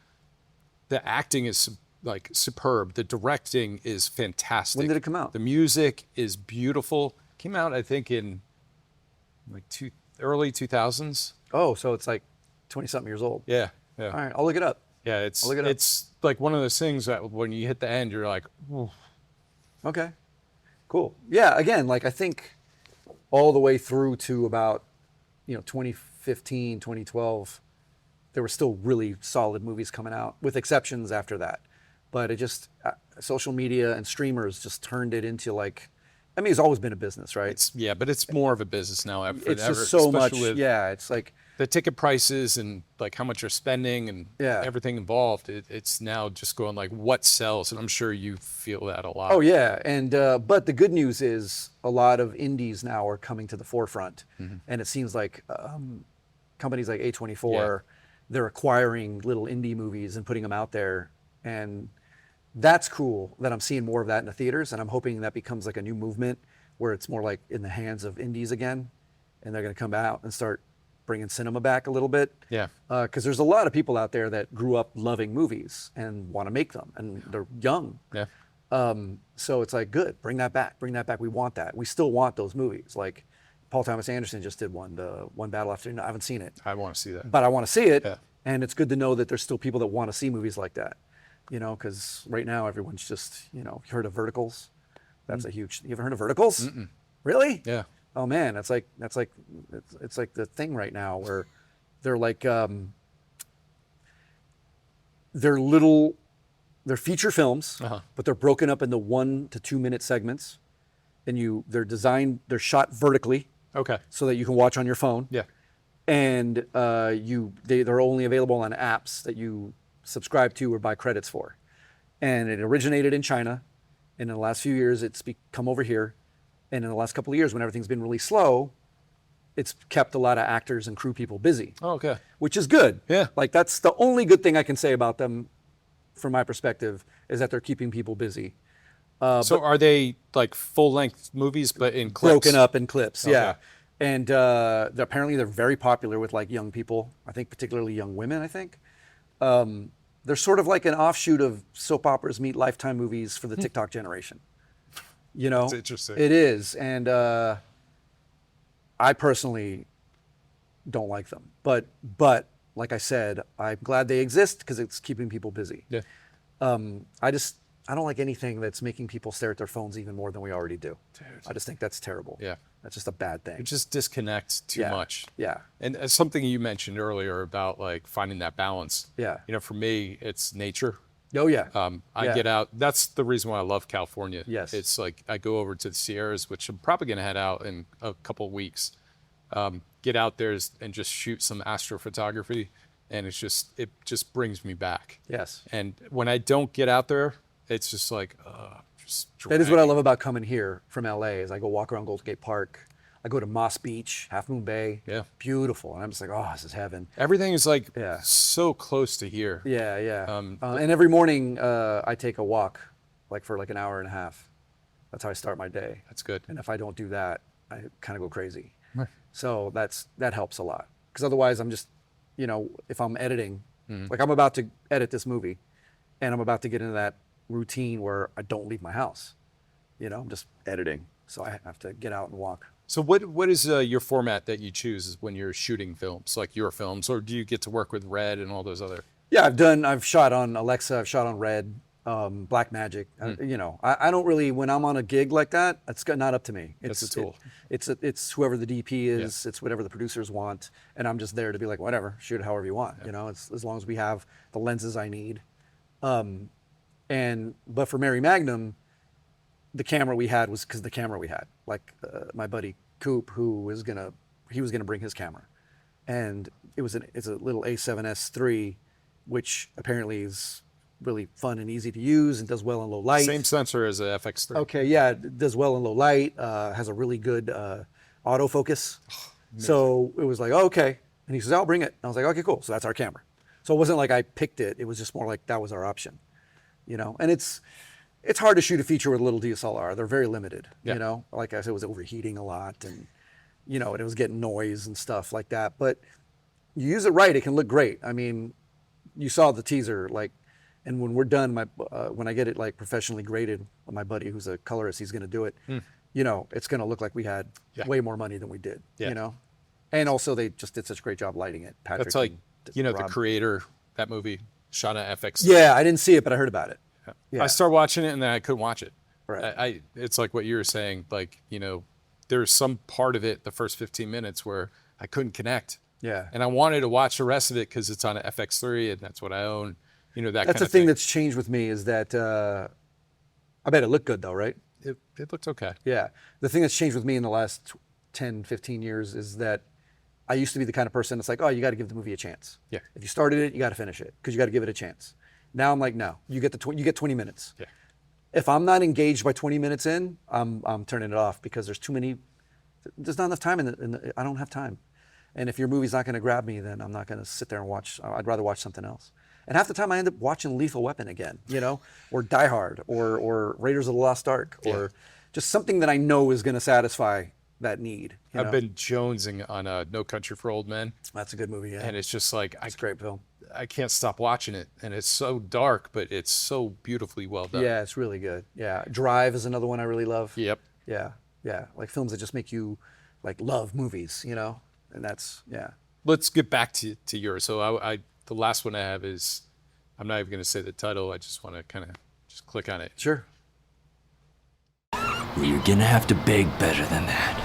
Speaker 2: The acting is like superb. The directing is fantastic.
Speaker 1: When did it come out?
Speaker 2: The music is beautiful. Came out, I think, in like early 2000s.
Speaker 1: Oh, so it's like 20-something years old.
Speaker 2: Yeah.
Speaker 1: All right, I'll look it up.
Speaker 2: Yeah, it's like one of those things that when you hit the end, you're like, ooh.
Speaker 1: Okay, cool. Yeah, again, like I think all the way through to about, 2015, 2012, there were still really solid movies coming out, with exceptions after that. but it just social media and streamers just turned it into like, I mean, it's always been a business, right?
Speaker 2: But it's more of a business now.
Speaker 1: It's just so much. Yeah, it's like
Speaker 2: the ticket prices and like how much you're spending and everything involved. It's now just going like what sells, and I'm sure you feel that a lot.
Speaker 1: Oh yeah, and but the good news is a lot of indies now are coming to the forefront, and it seems like companies like A24, they're acquiring little indie movies and putting them out there, and that's cool that I'm seeing more of that in the theaters, and I'm hoping that becomes like a new movement where it's more like in the hands of indies again, and they're going to come out and start bringing cinema back a little bit.
Speaker 2: Yeah.
Speaker 1: Because there's a lot of people out there that grew up loving movies and want to make them, and they're young.
Speaker 2: Yeah.
Speaker 1: So it's like, good, bring that back, We want that. We still want those movies. Like Paul Thomas Anderson just did one, the One Battle After Another. I haven't seen it.
Speaker 2: I want to see that.
Speaker 1: But I want to see it,
Speaker 2: Yeah.
Speaker 1: and it's good to know that there's still people that want to see movies like that. You know, because right now everyone's just, you heard of Verticals? That's a huge. You ever heard of Verticals? Really?
Speaker 2: Yeah.
Speaker 1: Oh man, it's like the thing right now where they're like they're feature films, but they're broken up into 1 to 2 minute segments, and they're shot vertically,
Speaker 2: Okay.
Speaker 1: so that you can watch on your phone.
Speaker 2: Yeah.
Speaker 1: And they're only available on apps that you subscribe to or buy credits for. And it originated in China, and in the last few years it's come over here. And in the last couple of years, when everything's been really slow, it's kept a lot of actors and crew people busy.
Speaker 2: Oh, okay.
Speaker 1: Which is good.
Speaker 2: Yeah.
Speaker 1: Like that's the only good thing I can say about them, from my perspective, is that they're keeping people busy.
Speaker 2: So are they like full-length movies, but in clips?
Speaker 1: Broken up in clips, yeah.
Speaker 2: Okay.
Speaker 1: And apparently they're very popular with like young people. I think particularly young women. I think they're sort of like an offshoot of soap operas meet Lifetime movies for the TikTok generation.
Speaker 2: That's interesting.
Speaker 1: It is, and I personally don't like them. But like I said, I'm glad they exist because it's keeping people busy.
Speaker 2: Yeah.
Speaker 1: I don't like anything that's making people stare at their phones even more than we already do.
Speaker 2: Dude.
Speaker 1: I just think that's terrible.
Speaker 2: Yeah.
Speaker 1: That's just a bad thing.
Speaker 2: It just disconnects too much.
Speaker 1: Yeah.
Speaker 2: And something you mentioned earlier about like finding that balance.
Speaker 1: Yeah.
Speaker 2: For me, it's nature.
Speaker 1: Oh yeah.
Speaker 2: I get out. That's the reason why I love California.
Speaker 1: Yes.
Speaker 2: It's like I go over to the Sierras, which I'm probably going to head out in a couple of weeks. Get out there and just shoot some astrophotography, and it just brings me back.
Speaker 1: Yes.
Speaker 2: And when I don't get out there, it's just like just
Speaker 1: That is what I love about coming here from LA. Is I go walk around Golden Gate Park. I go to Moss Beach, Half Moon Bay.
Speaker 2: Yeah.
Speaker 1: Beautiful. And I'm just like, oh, this is heaven.
Speaker 2: Everything is like
Speaker 1: Yeah.
Speaker 2: so close to here.
Speaker 1: Yeah, yeah. And every morning I take a walk, like for like an hour and a half. That's how I start my day.
Speaker 2: That's good.
Speaker 1: And if I don't do that, I kind of go crazy. So that helps a lot. Because otherwise I'm just, if I'm editing, like I'm about to edit this movie, and I'm about to get into that routine where I don't leave my house. I'm just editing. So I have to get out and walk.
Speaker 2: So what is your format that you choose when you're shooting films, like your films, or do you get to work with Red and all those other?
Speaker 1: Yeah, I've shot on Alexa, I've shot on Red, Blackmagic. I don't really, when I'm on a gig like that, it's not up to me.
Speaker 2: That's a tool.
Speaker 1: It's whoever the DP is, it's whatever the producers want, and I'm just there to be like, whatever, shoot it however you want. It's as long as we have the lenses I need. But for Mary Magnum, the camera we had was because the camera we had, like my buddy Coop, he was gonna bring his camera, and it's a little A7S III, which apparently is really fun and easy to use and does well in low light.
Speaker 2: Same sensor as a FX3.
Speaker 1: Okay, yeah, it does well in low light. Has a really good autofocus. So it was like, oh, okay, and he says, I'll bring it. And I was like, okay, cool. So that's our camera. So it wasn't like I picked it. It was just more like that was our option, And it's hard to shoot a feature with a little DSLR. They're very limited, Like I said, it was overheating a lot, and and it was getting noise and stuff like that. But you use it right, it can look great. I mean, you saw the teaser, and when we're done, when I get it like professionally graded, my buddy who's a colorist, he's going to do it. It's going to look like we had way more money than we did. And also they just did such a great job lighting it. Patrick.
Speaker 2: That's like the
Speaker 1: Rob.
Speaker 2: creator, that movie shot at FX3.
Speaker 1: Yeah, I didn't see it, but I heard about it. Yeah.
Speaker 2: I started watching it and then I couldn't watch it.
Speaker 1: Right.
Speaker 2: It's like what you were saying, like, there's some part of it, the first 15 minutes, where I couldn't connect.
Speaker 1: Yeah.
Speaker 2: And I wanted to watch the rest of it because it's on an FX3 and that's what I own. You know,
Speaker 1: That's
Speaker 2: kind
Speaker 1: the
Speaker 2: of
Speaker 1: thing that's changed with me is that I bet it looked good though, right?
Speaker 2: It looked okay.
Speaker 1: Yeah. The thing that's changed with me in the last 10, 15 years is that I used to be the kind of person that's like, oh, you got to give the movie a chance.
Speaker 2: Yeah.
Speaker 1: If you started it, you got to finish it because you got to give it a chance. Now I'm like, no, you get you get 20 minutes.
Speaker 2: Yeah.
Speaker 1: If I'm not engaged by 20 minutes in, I'm turning it off because there's not enough time I don't have time. And if your movie's not going to grab me, then I'm not going to sit there and watch. I'd rather watch something else. And half the time I end up watching Lethal Weapon again, or Die Hard, or Raiders of the Lost Ark, or just something that I know is going to satisfy that need.
Speaker 2: I've been jonesing on No Country for Old Men.
Speaker 1: That's a good movie, yeah.
Speaker 2: And it's just like,
Speaker 1: It's a great film.
Speaker 2: I can't stop watching it. And it's so dark, but it's so beautifully well done.
Speaker 1: Yeah, it's really good. Yeah. Drive is another one I really love.
Speaker 2: Yep.
Speaker 1: Yeah. Yeah. Like films that just make you like love movies, And that's, yeah.
Speaker 2: Let's get back to yours. So the last one I have is, I'm not even going to say the title. I just want to kind of just click on it.
Speaker 1: Sure.
Speaker 6: Well, you're gonna have to beg better than that.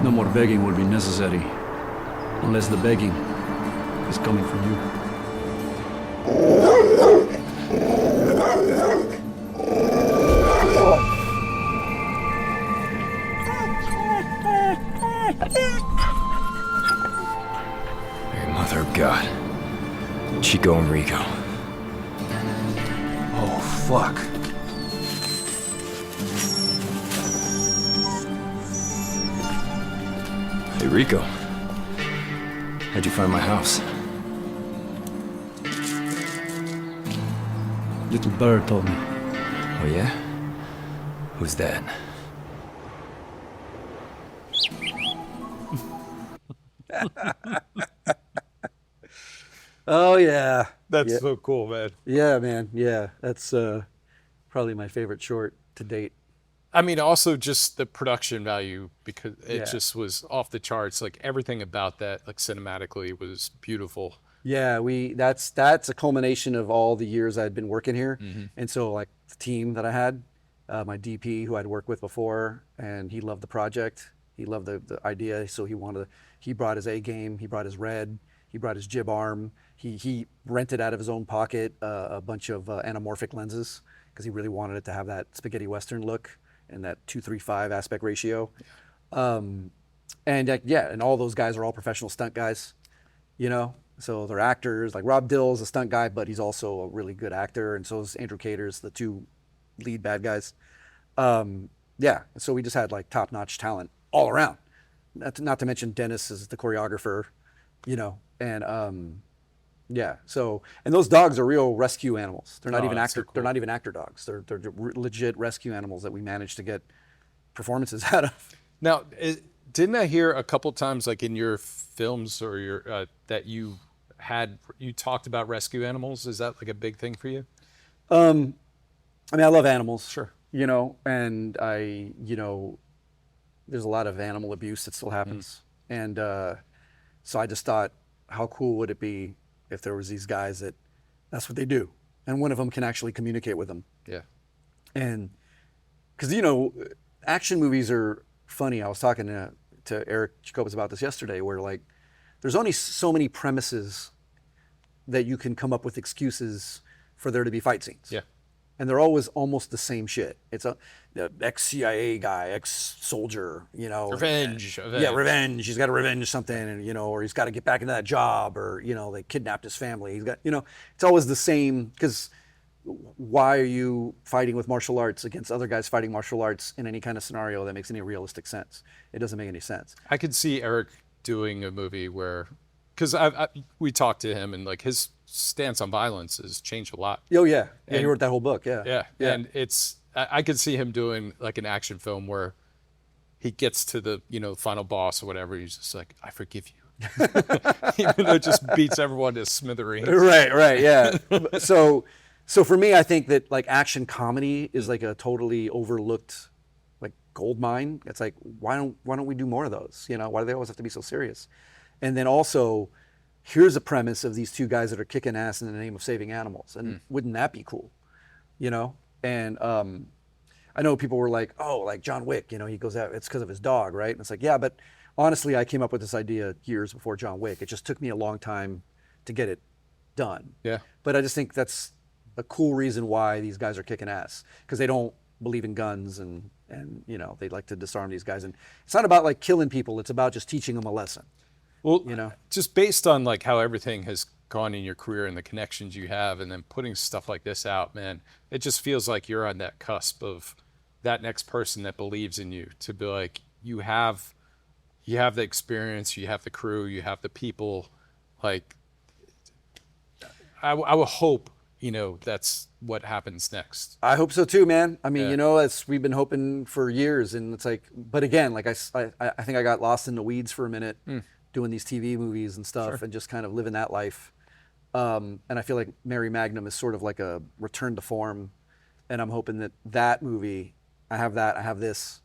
Speaker 7: No more begging will be necessary, unless the begging is coming from you.
Speaker 6: Mary, mother of God. Chico and Rico.
Speaker 7: Oh, fuck.
Speaker 6: Hey, Rico. How'd you find my house?
Speaker 7: Little bird told me.
Speaker 6: Oh, yeah? Who's that?
Speaker 1: Oh, yeah.
Speaker 2: That's
Speaker 1: Yeah.
Speaker 2: so cool, man.
Speaker 1: Yeah, man. Yeah. That's probably my favorite short to date.
Speaker 2: I mean, also just the production value, because it
Speaker 1: Yeah.
Speaker 2: just was off the charts. Like everything about that, like cinematically, was beautiful.
Speaker 1: Yeah, that's a culmination of all the years I'd been working here. And so like the team that I had, my DP who I'd worked with before, and he loved the project. He loved the idea. So he brought his A game, he brought his red, he brought his jib arm. He rented out of his own pocket a bunch of anamorphic lenses because he really wanted it to have that spaghetti Western look and that 2:3:5 aspect ratio. And all those guys are all professional stunt guys, So they're actors. Like Rob Dill's a stunt guy, but he's also a really good actor, and so is Andrew Caters, the two lead bad guys. So we just had like top-notch talent all around. Not to mention Dennis is the choreographer, and and those dogs are real rescue animals. They're not even
Speaker 2: that's so
Speaker 1: actor.
Speaker 2: cool.
Speaker 1: They're not even actor dogs. They're legit rescue animals that we managed to get performances out of.
Speaker 2: Now, didn't I hear a couple times, like in your films or your that you talked about rescue animals? Is that like a big thing for you?
Speaker 1: I mean, I love animals.
Speaker 2: Sure.
Speaker 1: And there's a lot of animal abuse that still happens. And so I just thought, how cool would it be if there was these guys that's what they do. And one of them can actually communicate with them.
Speaker 2: Yeah.
Speaker 1: And because, action movies are funny. I was talking to Eric Jacobus about this yesterday, where like, there's only so many premises that you can come up with excuses for there to be fight scenes.
Speaker 2: Yeah.
Speaker 1: And they're always almost the same shit. It's the ex-CIA guy, ex-soldier,
Speaker 2: Revenge.
Speaker 1: Yeah, revenge. He's got to revenge something, and or he's got to get back into that job, or they kidnapped his family. He's got, it's always the same. Because why are you fighting with martial arts against other guys fighting martial arts in any kind of scenario that makes any realistic sense? It doesn't make any sense.
Speaker 2: I could see Eric doing a movie where, because we talked to him, and like his stance on violence has changed a lot.
Speaker 1: Oh yeah, he
Speaker 2: And-
Speaker 1: wrote that whole book. Yeah.
Speaker 2: And I could see him doing like an action film where he gets to the final boss or whatever. He's just like, I forgive you, even though it just beats everyone to smithereens.
Speaker 1: Right, yeah. So for me, I think that like action comedy is like a totally overlooked like gold mine. It's like, why don't we do more of those? Why do they always have to be so serious? And then also, here's a premise of these two guys that are kicking ass in the name of saving animals, and wouldn't that be cool, you know? And I know people were like, oh, like John Wick, you know, he goes out, it's because of his dog, right? And it's like, yeah, but honestly, I came up with this idea years before John Wick. It just took me a long time to get it done.
Speaker 2: Yeah.
Speaker 1: But I just think that's a cool reason why these guys are kicking ass, because they don't believe in guns, and you know, they like to disarm these guys. And it's not about like killing people, it's about just teaching them a lesson.
Speaker 2: Well,
Speaker 1: you know,
Speaker 2: just based on like how everything has gone in your career and the connections you have, and then putting stuff like this out, man, it just feels like you're on that cusp of that next person that believes in you, to be like, you have the experience, you have the crew, you have the people. Like, I would hope, you know, that's what happens next.
Speaker 1: I hope so too, man. I mean,
Speaker 2: Yeah.
Speaker 1: you know, we've been hoping for years, and it's like, but again, like I think I got lost in the weeds for a minute, doing these TV movies and stuff, and just kind of living that life. And I feel like Mary Magnum is sort of like a return to form, and I'm hoping that movie, I have this,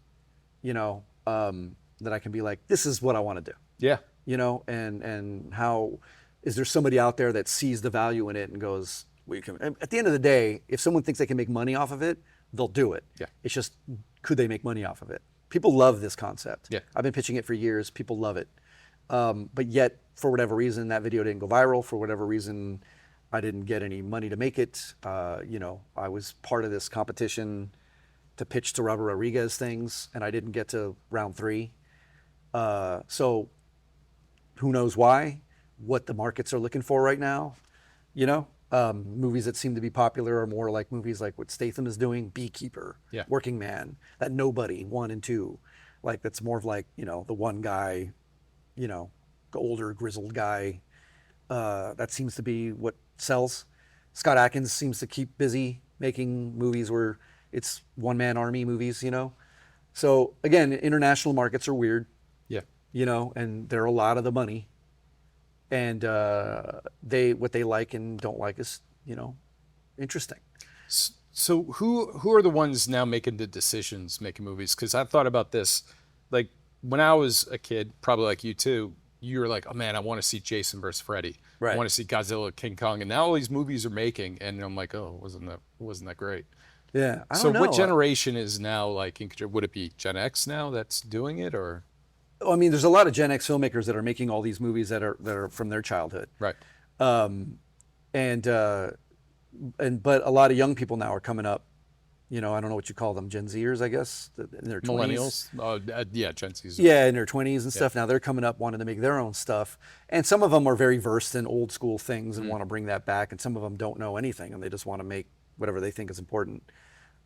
Speaker 1: you know, that I can be like, this is what I want to do.
Speaker 2: Yeah.
Speaker 1: You know, and how is there somebody out there that sees the value in it and goes, we can. At the end of the day, if someone thinks they can make money off of it, they'll do it.
Speaker 2: Yeah.
Speaker 1: It's just, could they make money off of it? People love this concept.
Speaker 2: Yeah.
Speaker 1: I've been pitching it for years. People love it. But yet, for whatever reason, that video didn't go viral. For whatever reason, I didn't get any money to make it. You know, I was part of this competition to pitch to Robert Rodriguez things, and I didn't get to round 3. So who knows why, what the markets are looking for right now, you know? Movies that seem to be popular are more like movies like what Statham is doing, Beekeeper,
Speaker 2: Yeah.
Speaker 1: Working Man, that Nobody, 1 and 2. Like, that's more of like, you know, the one guy, you know, the older grizzled guy. That seems to be what sells. Scott Adkins seems to keep busy making movies where it's one-man army movies, you know? So again, international markets are weird,
Speaker 2: Yeah.
Speaker 1: you know, and they're a lot of the money. And what they like and don't like is, you know, interesting.
Speaker 2: So who are the ones now making the decisions, making movies? Because I've thought about this. Like, when I was a kid, probably like you too, you were like, oh man, I want to see Jason versus Freddy.
Speaker 1: Right.
Speaker 2: I want to see Godzilla, King Kong. And now all these movies are making, and I'm like, oh, wasn't that great?
Speaker 1: Yeah, I
Speaker 2: So
Speaker 1: don't know.
Speaker 2: what generation is now like in control? Would it be Gen X now that's doing it, or?
Speaker 1: I mean, there's a lot of Gen X filmmakers that are making all these movies that are from their childhood.
Speaker 2: Right.
Speaker 1: But a lot of young people now are coming up. You know, I don't know what you call them, Gen Zers, I guess, in their 20s.
Speaker 2: Millennials? Yeah, Gen Z's.
Speaker 1: Yeah, in their 20s and stuff. Now they're coming up wanting to make their own stuff. And some of them are very versed in old school things and want to bring that back. And some of them don't know anything and they just want to make whatever they think is important.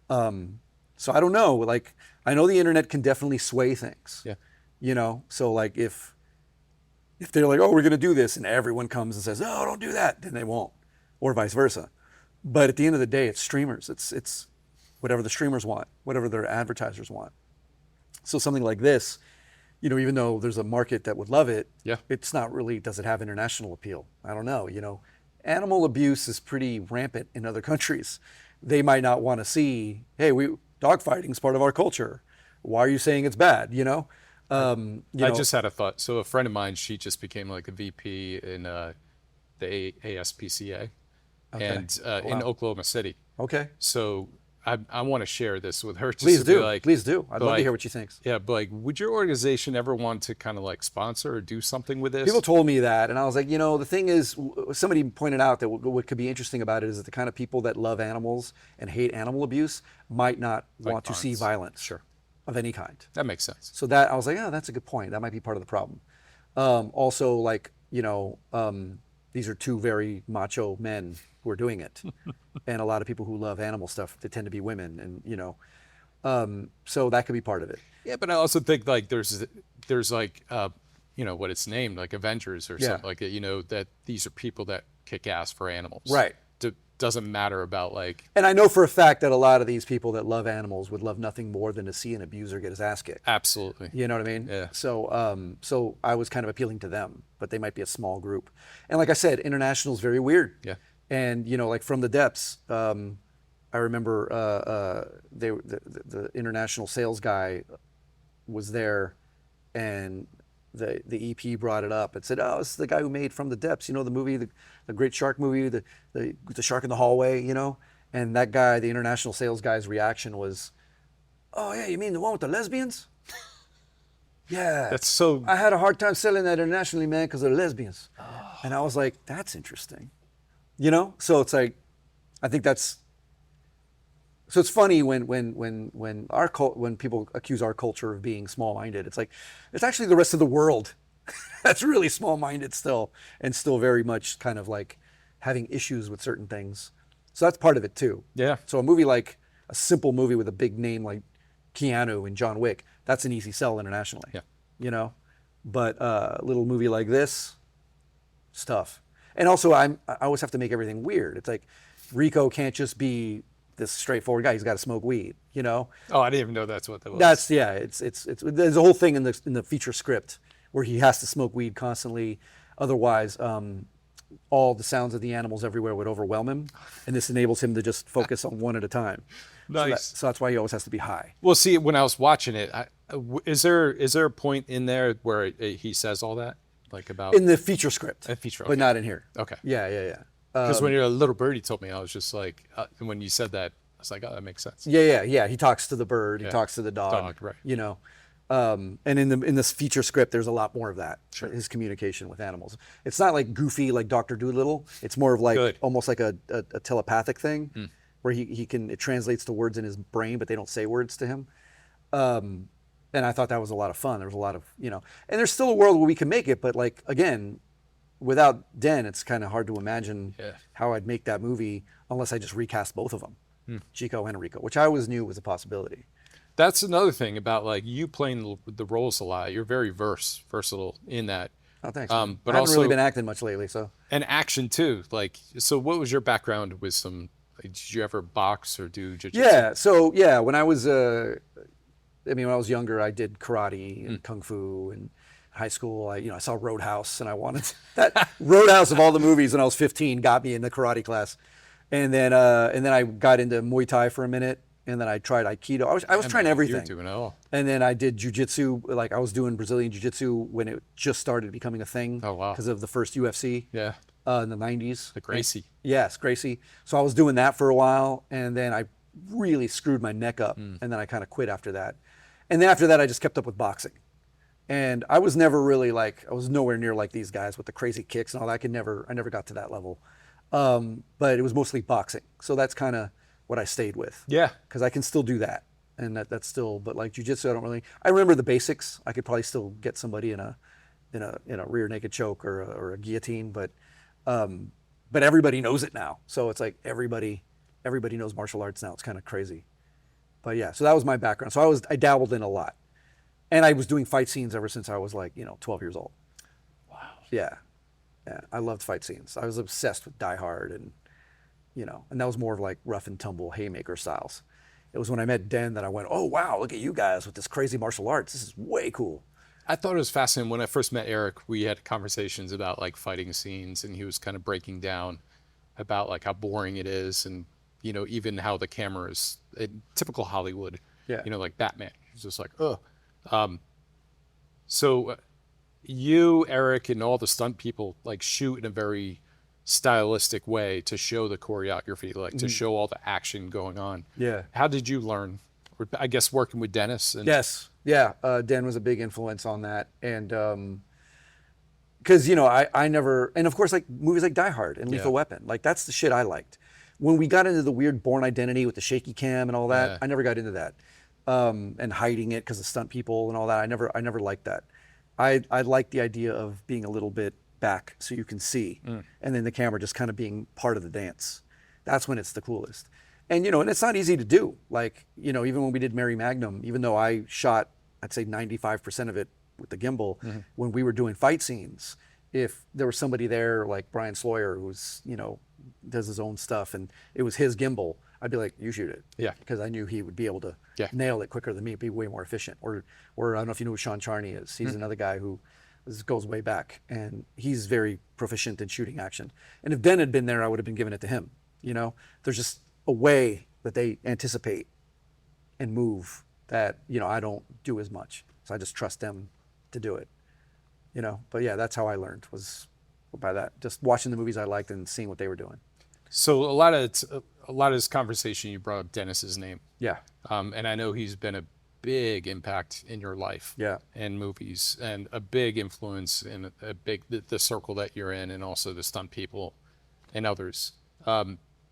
Speaker 1: So I don't know. Like, I know the internet can definitely sway things.
Speaker 2: Yeah.
Speaker 1: You know, so like if they're like, oh, we're going to do this, and everyone comes and says, oh, don't do that, then they won't, or vice versa. But at the end of the day, it's streamers. It's whatever the streamers want, whatever their advertisers want. So something like this, you know, even though there's a market that would love it,
Speaker 2: Yeah.
Speaker 1: it's not really, does it have international appeal? I don't know. You know, animal abuse is pretty rampant in other countries. They might not want to see, hey, dogfighting is part of our culture. Why are you saying it's bad? You know?
Speaker 2: I just had a thought. So a friend of mine, she just became like a VP in the ASPCA, and in Oklahoma City.
Speaker 1: Okay.
Speaker 2: So I want to share this with her. Just
Speaker 1: Please
Speaker 2: to be
Speaker 1: do.
Speaker 2: like,
Speaker 1: Please do. I'd
Speaker 2: but
Speaker 1: love to
Speaker 2: like,
Speaker 1: hear what she thinks.
Speaker 2: Yeah, but like, would your organization ever want to kind of like sponsor or do something with this?
Speaker 1: People told me that, and I was like, you know, the thing is, somebody pointed out that what could be interesting about it is that the kind of people that love animals and hate animal abuse might not want to see violence.
Speaker 2: Sure.
Speaker 1: Of any kind.
Speaker 2: That makes sense.
Speaker 1: So that, I was like, oh, that's a good point. That might be part of the problem. Also, like, you know, these are two very macho men who are doing it. And a lot of people who love animal stuff, they tend to be women, and, you know, so that could be part of it.
Speaker 2: Yeah, but I also think like there's like you know what it's named, like Avengers or something like that. You know, that these are people that kick ass for animals.
Speaker 1: Right.
Speaker 2: Doesn't matter about like.
Speaker 1: And I know for a fact that a lot of these people that love animals would love nothing more than to see an abuser get his ass kicked.
Speaker 2: Absolutely.
Speaker 1: You know what I mean?
Speaker 2: Yeah.
Speaker 1: So, so I was kind of appealing to them, but they might be a small group. And like I said, international is very weird.
Speaker 2: Yeah.
Speaker 1: And, you know, like From the Depths, I remember the international sales guy was there, and the EP brought it up and said, "Oh, this is the guy who made From the Depths, you know, the movie, the great shark movie, the shark in the hallway, you know." And that guy, the international sales guy's reaction was, "Oh yeah, you mean the one with the lesbians?" Yeah.
Speaker 2: That's so.
Speaker 1: I had a hard time selling that internationally, man, because they're lesbians. And I was like, that's interesting. You know? So it's like, I think that's, so it's funny when when people accuse our culture of being small-minded. It's like, it's actually the rest of the world that's really small-minded still, and still very much kind of like having issues with certain things. So that's part of it too.
Speaker 2: Yeah.
Speaker 1: So a movie like, a simple movie with a big name like Keanu and John Wick, that's an easy sell internationally.
Speaker 2: Yeah.
Speaker 1: You know? But a little movie like this, it's tough. And also I always have to make everything weird. It's like, Rico can't just be this straightforward guy. He's got to smoke weed, you know?
Speaker 2: Oh, I didn't even know that's what that was.
Speaker 1: That's, yeah, it's there's a whole thing in the feature script where he has to smoke weed constantly. Otherwise, all the sounds of the animals everywhere would overwhelm him. And this enables him to just focus on one at a time.
Speaker 2: Nice.
Speaker 1: So that's why he always has to be high.
Speaker 2: Well, see, when I was watching it, is there a point in there where he says all that, like about
Speaker 1: In the feature script.
Speaker 2: feature,
Speaker 1: But
Speaker 2: okay.
Speaker 1: not in here.
Speaker 2: Okay.
Speaker 1: Yeah.
Speaker 2: Because when you're a little birdie told me, I was just like, when you said that, I was like, oh, that makes sense.
Speaker 1: Yeah. He talks to the bird. He
Speaker 2: Yeah.
Speaker 1: talks to the dog.
Speaker 2: Dog, right.
Speaker 1: You know, and in this feature script, there's a lot more of that.
Speaker 2: Sure.
Speaker 1: His communication with animals. It's not like goofy like Dr. Dolittle. It's more of like
Speaker 2: Good.
Speaker 1: almost like a telepathic thing, where it translates to words in his brain, but they don't say words to him. And I thought that was a lot of fun. There was a lot of, you know, and there's still a world where we can make it, but like again, without Den, it's kind of hard to imagine how I'd make that movie unless I just recast both of them, Chico and Rico, which I always knew was a possibility.
Speaker 2: That's another thing about like you playing the roles a lot. You're very versatile in that.
Speaker 1: Oh, thanks.
Speaker 2: But
Speaker 1: I haven't
Speaker 2: also
Speaker 1: really been acting much lately, so.
Speaker 2: and action too. Like, so what was your background with some? Like, did you ever box or do jiu-jitsu?
Speaker 1: Yeah. So yeah, when I was, when I was younger, I did karate and kung fu, and in high school, I saw Roadhouse, and I wanted that Roadhouse of all the movies when I was 15 got me in the karate class, and then I got into Muay Thai for a minute, and then I tried Aikido. I was trying everything.
Speaker 2: You're doing it all.
Speaker 1: And then I did jiu-jitsu, like I was doing Brazilian jiu-jitsu when it just started becoming a thing.
Speaker 2: Oh, wow.
Speaker 1: Because of the first UFC.
Speaker 2: Yeah.
Speaker 1: In the 90s.
Speaker 2: The Gracie.
Speaker 1: Yes, Gracie. So I was doing that for a while, and then I really screwed my neck up, and then I kind of quit after that. And then after that, I just kept up with boxing. And I was never really I was nowhere near like these guys with the crazy kicks and all that. I never got to that level. But it was mostly boxing. So that's kind of what I stayed with.
Speaker 2: Yeah.
Speaker 1: Because I can still do that. And that's still, but like jiu-jitsu, I remember the basics. I could probably still get somebody in a rear naked choke or a guillotine, but everybody knows it now. So it's like everybody knows martial arts now. It's kind of crazy. But yeah, so that was my background. So I dabbled in a lot. And I was doing fight scenes ever since I was 12 years old. Wow. Yeah. I loved fight scenes. I was obsessed with Die Hard and that was more of like rough and tumble haymaker styles. It was when I met Den that I went, oh wow, look at you guys with this crazy martial arts. This is way cool.
Speaker 2: I thought it was fascinating. When I first met Eric, we had conversations about like fighting scenes, and he was kind of breaking down about like how boring it is, and even how the camera is typical Hollywood.
Speaker 1: Yeah.
Speaker 2: Like Batman. He's just like, ugh. So you, Eric, and all the stunt people like shoot in a very stylistic way to show the choreography, like to show all the action going on.
Speaker 1: Yeah.
Speaker 2: How did you learn? I guess working with Dennis. And
Speaker 1: Yes. Yeah. Den was a big influence on that. And because, I never, and of course, like movies like Die Hard and Lethal Weapon, like that's the shit I liked. When we got into the weird Bourne Identity with the shaky cam and all that,
Speaker 2: Yeah.
Speaker 1: I never got into that. And hiding it because of stunt people and all that. I never liked that. I liked the idea of being a little bit back so you can see, and then the camera just kind of being part of the dance. That's when it's the coolest. And and it's not easy to do. Like even when we did Mary Magnum, even though I shot, I'd say 95% of it with the gimbal, when we were doing fight scenes, if there was somebody there like Brian Sloyer who's does his own stuff and it was his gimbal, I'd be like, you shoot it.
Speaker 2: Yeah.
Speaker 1: Because I knew he would be able to nail it quicker than me, be way more efficient. Or I don't know if you know who Sean Charney is. He's another guy who goes way back, and he's very proficient in shooting action. And if Den had been there, I would have been giving it to him. There's just a way that they anticipate and move that I don't do as much. So I just trust them to do it. you know. But yeah, that's how I learned, was by that, just watching the movies I liked and seeing what they were doing.
Speaker 2: So a lot of this conversation, you brought up Dennis's name.
Speaker 1: Yeah.
Speaker 2: And I know he's been a big impact in your life.
Speaker 1: Yeah.
Speaker 2: And movies, and a big influence in the circle that you're in, and also the stunt people and others.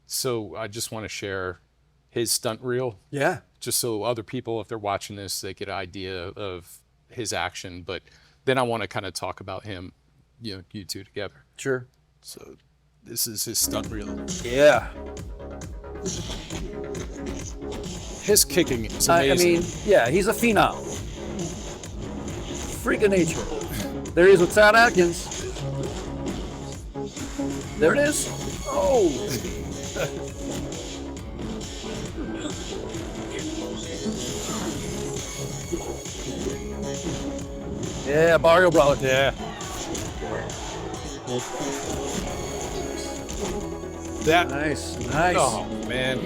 Speaker 2: So I just want to share his stunt reel.
Speaker 1: Yeah.
Speaker 2: Just so other people, if they're watching this, they get an idea of his action. But then I want to kind of talk about him, you two together.
Speaker 1: Sure.
Speaker 2: So this is his stunt reel.
Speaker 1: Yeah.
Speaker 2: His kicking is
Speaker 1: I
Speaker 2: amazing.
Speaker 1: mean, yeah, he's a phenom. Freak of nature. There he is with Sad Atkins. There it is. Oh. Yeah, Barrio Brother.
Speaker 2: Yeah. That.
Speaker 1: Nice, nice.
Speaker 2: Oh man.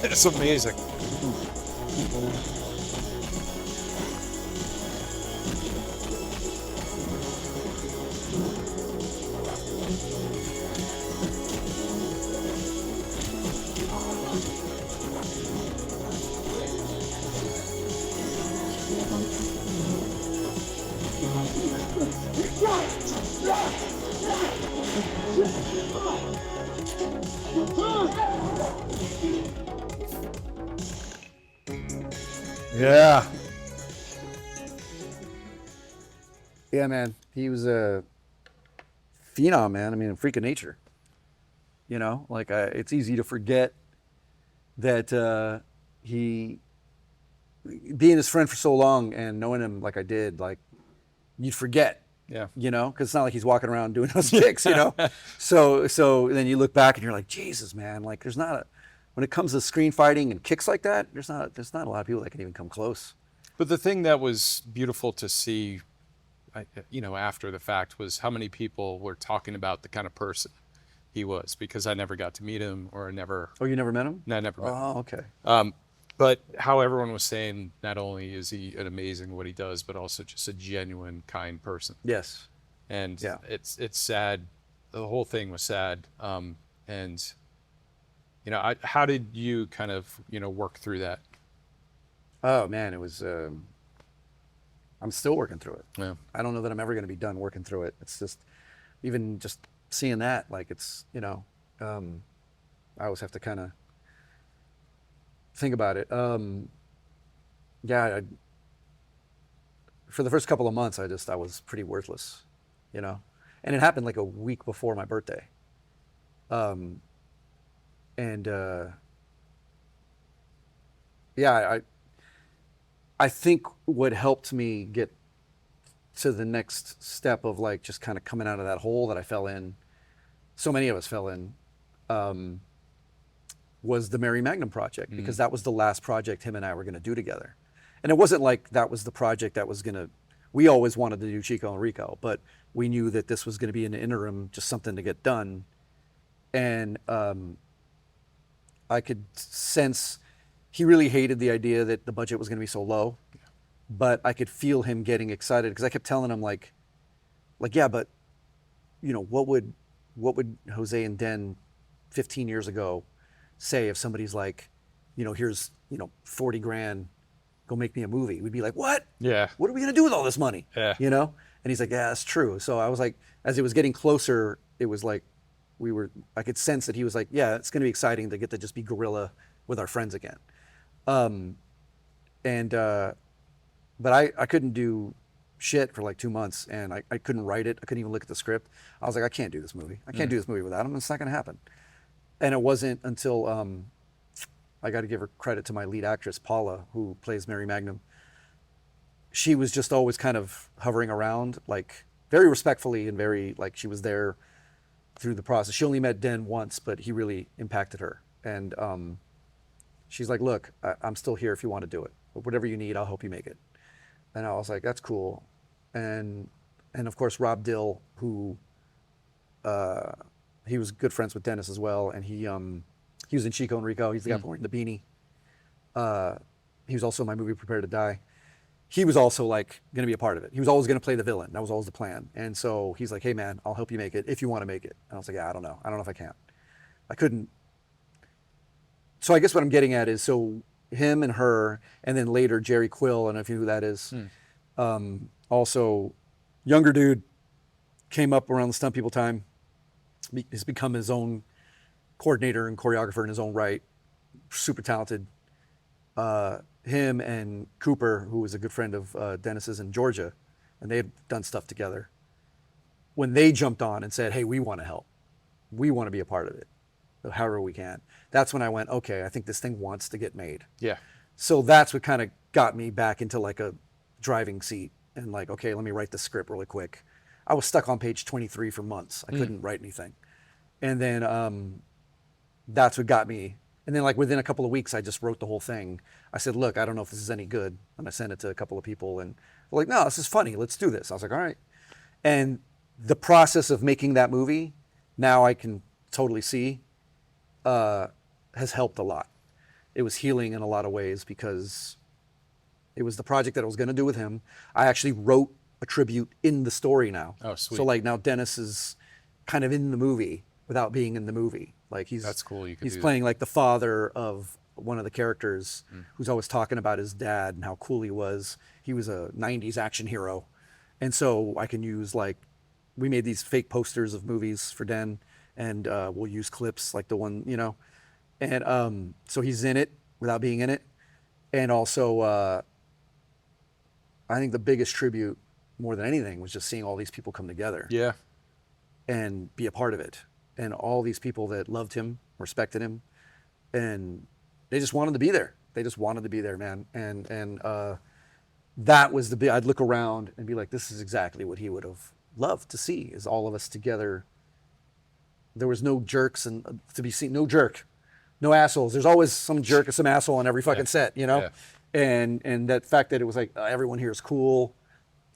Speaker 2: It's amazing.
Speaker 1: Yeah. Yeah, man. He was a phenom, man. I mean, a freak of nature. You know, like it's easy to forget that he, being his friend for so long and knowing him like I did, like you'd forget.
Speaker 2: Yeah.
Speaker 1: You know, because it's not like he's walking around doing those kicks, you know. So then you look back and you're like, Jesus, man. Like there's not a, when it comes to screen fighting and kicks like that, there's not a lot of people that can even come close.
Speaker 2: But the thing that was beautiful to see, after the fact, was how many people were talking about the kind of person he was, because I never got to meet him, or never.
Speaker 1: Oh, you never met him?
Speaker 2: No, I never met him.
Speaker 1: Oh, okay.
Speaker 2: But how everyone was saying, not only is he an amazing what he does, but also just a genuine, kind person.
Speaker 1: Yes.
Speaker 2: And
Speaker 1: Yeah.
Speaker 2: it's sad. The whole thing was sad. And how did you kind of work through that?
Speaker 1: Oh man, it was. I'm still working through it.
Speaker 2: Yeah.
Speaker 1: I don't know that I'm ever going to be done working through it. It's just, even just seeing that, like it's, I always have to kind of think about it. For the first couple of months, I was pretty worthless, and it happened like a week before my birthday. I think what helped me get to the next step of like just kind of coming out of that hole that I fell in, so many of us fell in, was the Mary Magnum project, because that was the last project him and I were going to do together. And it wasn't like that was the project that was going to, we always wanted to do Chico and Rico, but we knew that this was going to be an interim, just something to get done. And I could sense he really hated the idea that the budget was going to be so low, but I could feel him getting excited, because I kept telling him like, yeah, but what would Jose and Den 15 years ago say if somebody's like, here's 40 grand, go make me a movie? We'd be like, what?
Speaker 2: Yeah.
Speaker 1: What are we gonna do with all this money?
Speaker 2: Yeah.
Speaker 1: And he's like, yeah, that's true. So I was like, as it was getting closer, it was like I could sense that he was like, yeah, it's gonna be exciting to get to just be guerrilla with our friends again. But I couldn't do shit for like 2 months, and I couldn't write it. I couldn't even look at the script. I was like, I can't do this movie. I can't do this movie without him. It's not gonna happen. And it wasn't until I got to give her credit to my lead actress, Paula, who plays Mary Magnum. She was just always kind of hovering around, like very respectfully, and very like she was there through the process. She only met Den once, but he really impacted her. And she's like, look, I'm still here if you want to do it. Whatever you need, I'll help you make it. And I was like, that's cool. And of course, Rob Dill, who he was good friends with Dennis as well, and he was in Chico and Rico. He's the guy wearing the beanie. He was also in my movie Prepare to Die. He was also like going to be a part of it. He was always going to play the villain. That was always the plan. And so he's like, hey man, I'll help you make it if you want to make it. And I was like, yeah, I don't know. I don't know if I can. I couldn't. So I guess what I'm getting at is, so him and her, and then later Jerry Quill, I don't know if you know who that is. Also, younger dude, came up around the Stunt People time. He's become his own coordinator and choreographer in his own right. Super talented. Him and Cooper, who was a good friend of Dennis's in Georgia, and they had done stuff together. When they jumped on and said, hey, we want to help. We want to be a part of it, however we can. That's when I went, okay, I think this thing wants to get made.
Speaker 2: Yeah.
Speaker 1: So that's what kind of got me back into like a driving seat and like, okay, let me write the script really quick. I was stuck on page 23 for months. I couldn't write anything. And then that's what got me. And then like within a couple of weeks, I just wrote the whole thing. I said, look, I don't know if this is any good. And I sent it to a couple of people and they're like, no, this is funny. Let's do this. I was like, all right. And the process of making that movie, now I can totally see, has helped a lot. It was healing in a lot of ways because it was the project that I was going to do with him. I actually wrote a tribute in the story now.
Speaker 2: Oh, sweet.
Speaker 1: So like now Dennis is kind of in the movie without being in the movie. Like
Speaker 2: That's cool. You could
Speaker 1: he's
Speaker 2: do
Speaker 1: playing like the father of one of the characters who's always talking about his dad and how cool he was. He was a 90s action hero. And so I can use like, we made these fake posters of movies for Den, and we'll use clips like the one, you know. And so he's in it without being in it. And also, I think the biggest tribute more than anything was just seeing all these people come together
Speaker 2: Yeah.
Speaker 1: and be a part of it. And all these people that loved him, respected him, and they just wanted to be there. They just wanted to be there, man. And that was the big, I'd look around and be like, this is exactly what he would have loved to see, is all of us together. There was no jerks and to be seen, no jerk, no assholes. There's always some jerk or some asshole on every fucking set, you know?
Speaker 2: Yeah.
Speaker 1: And that fact that it was like, everyone here is cool.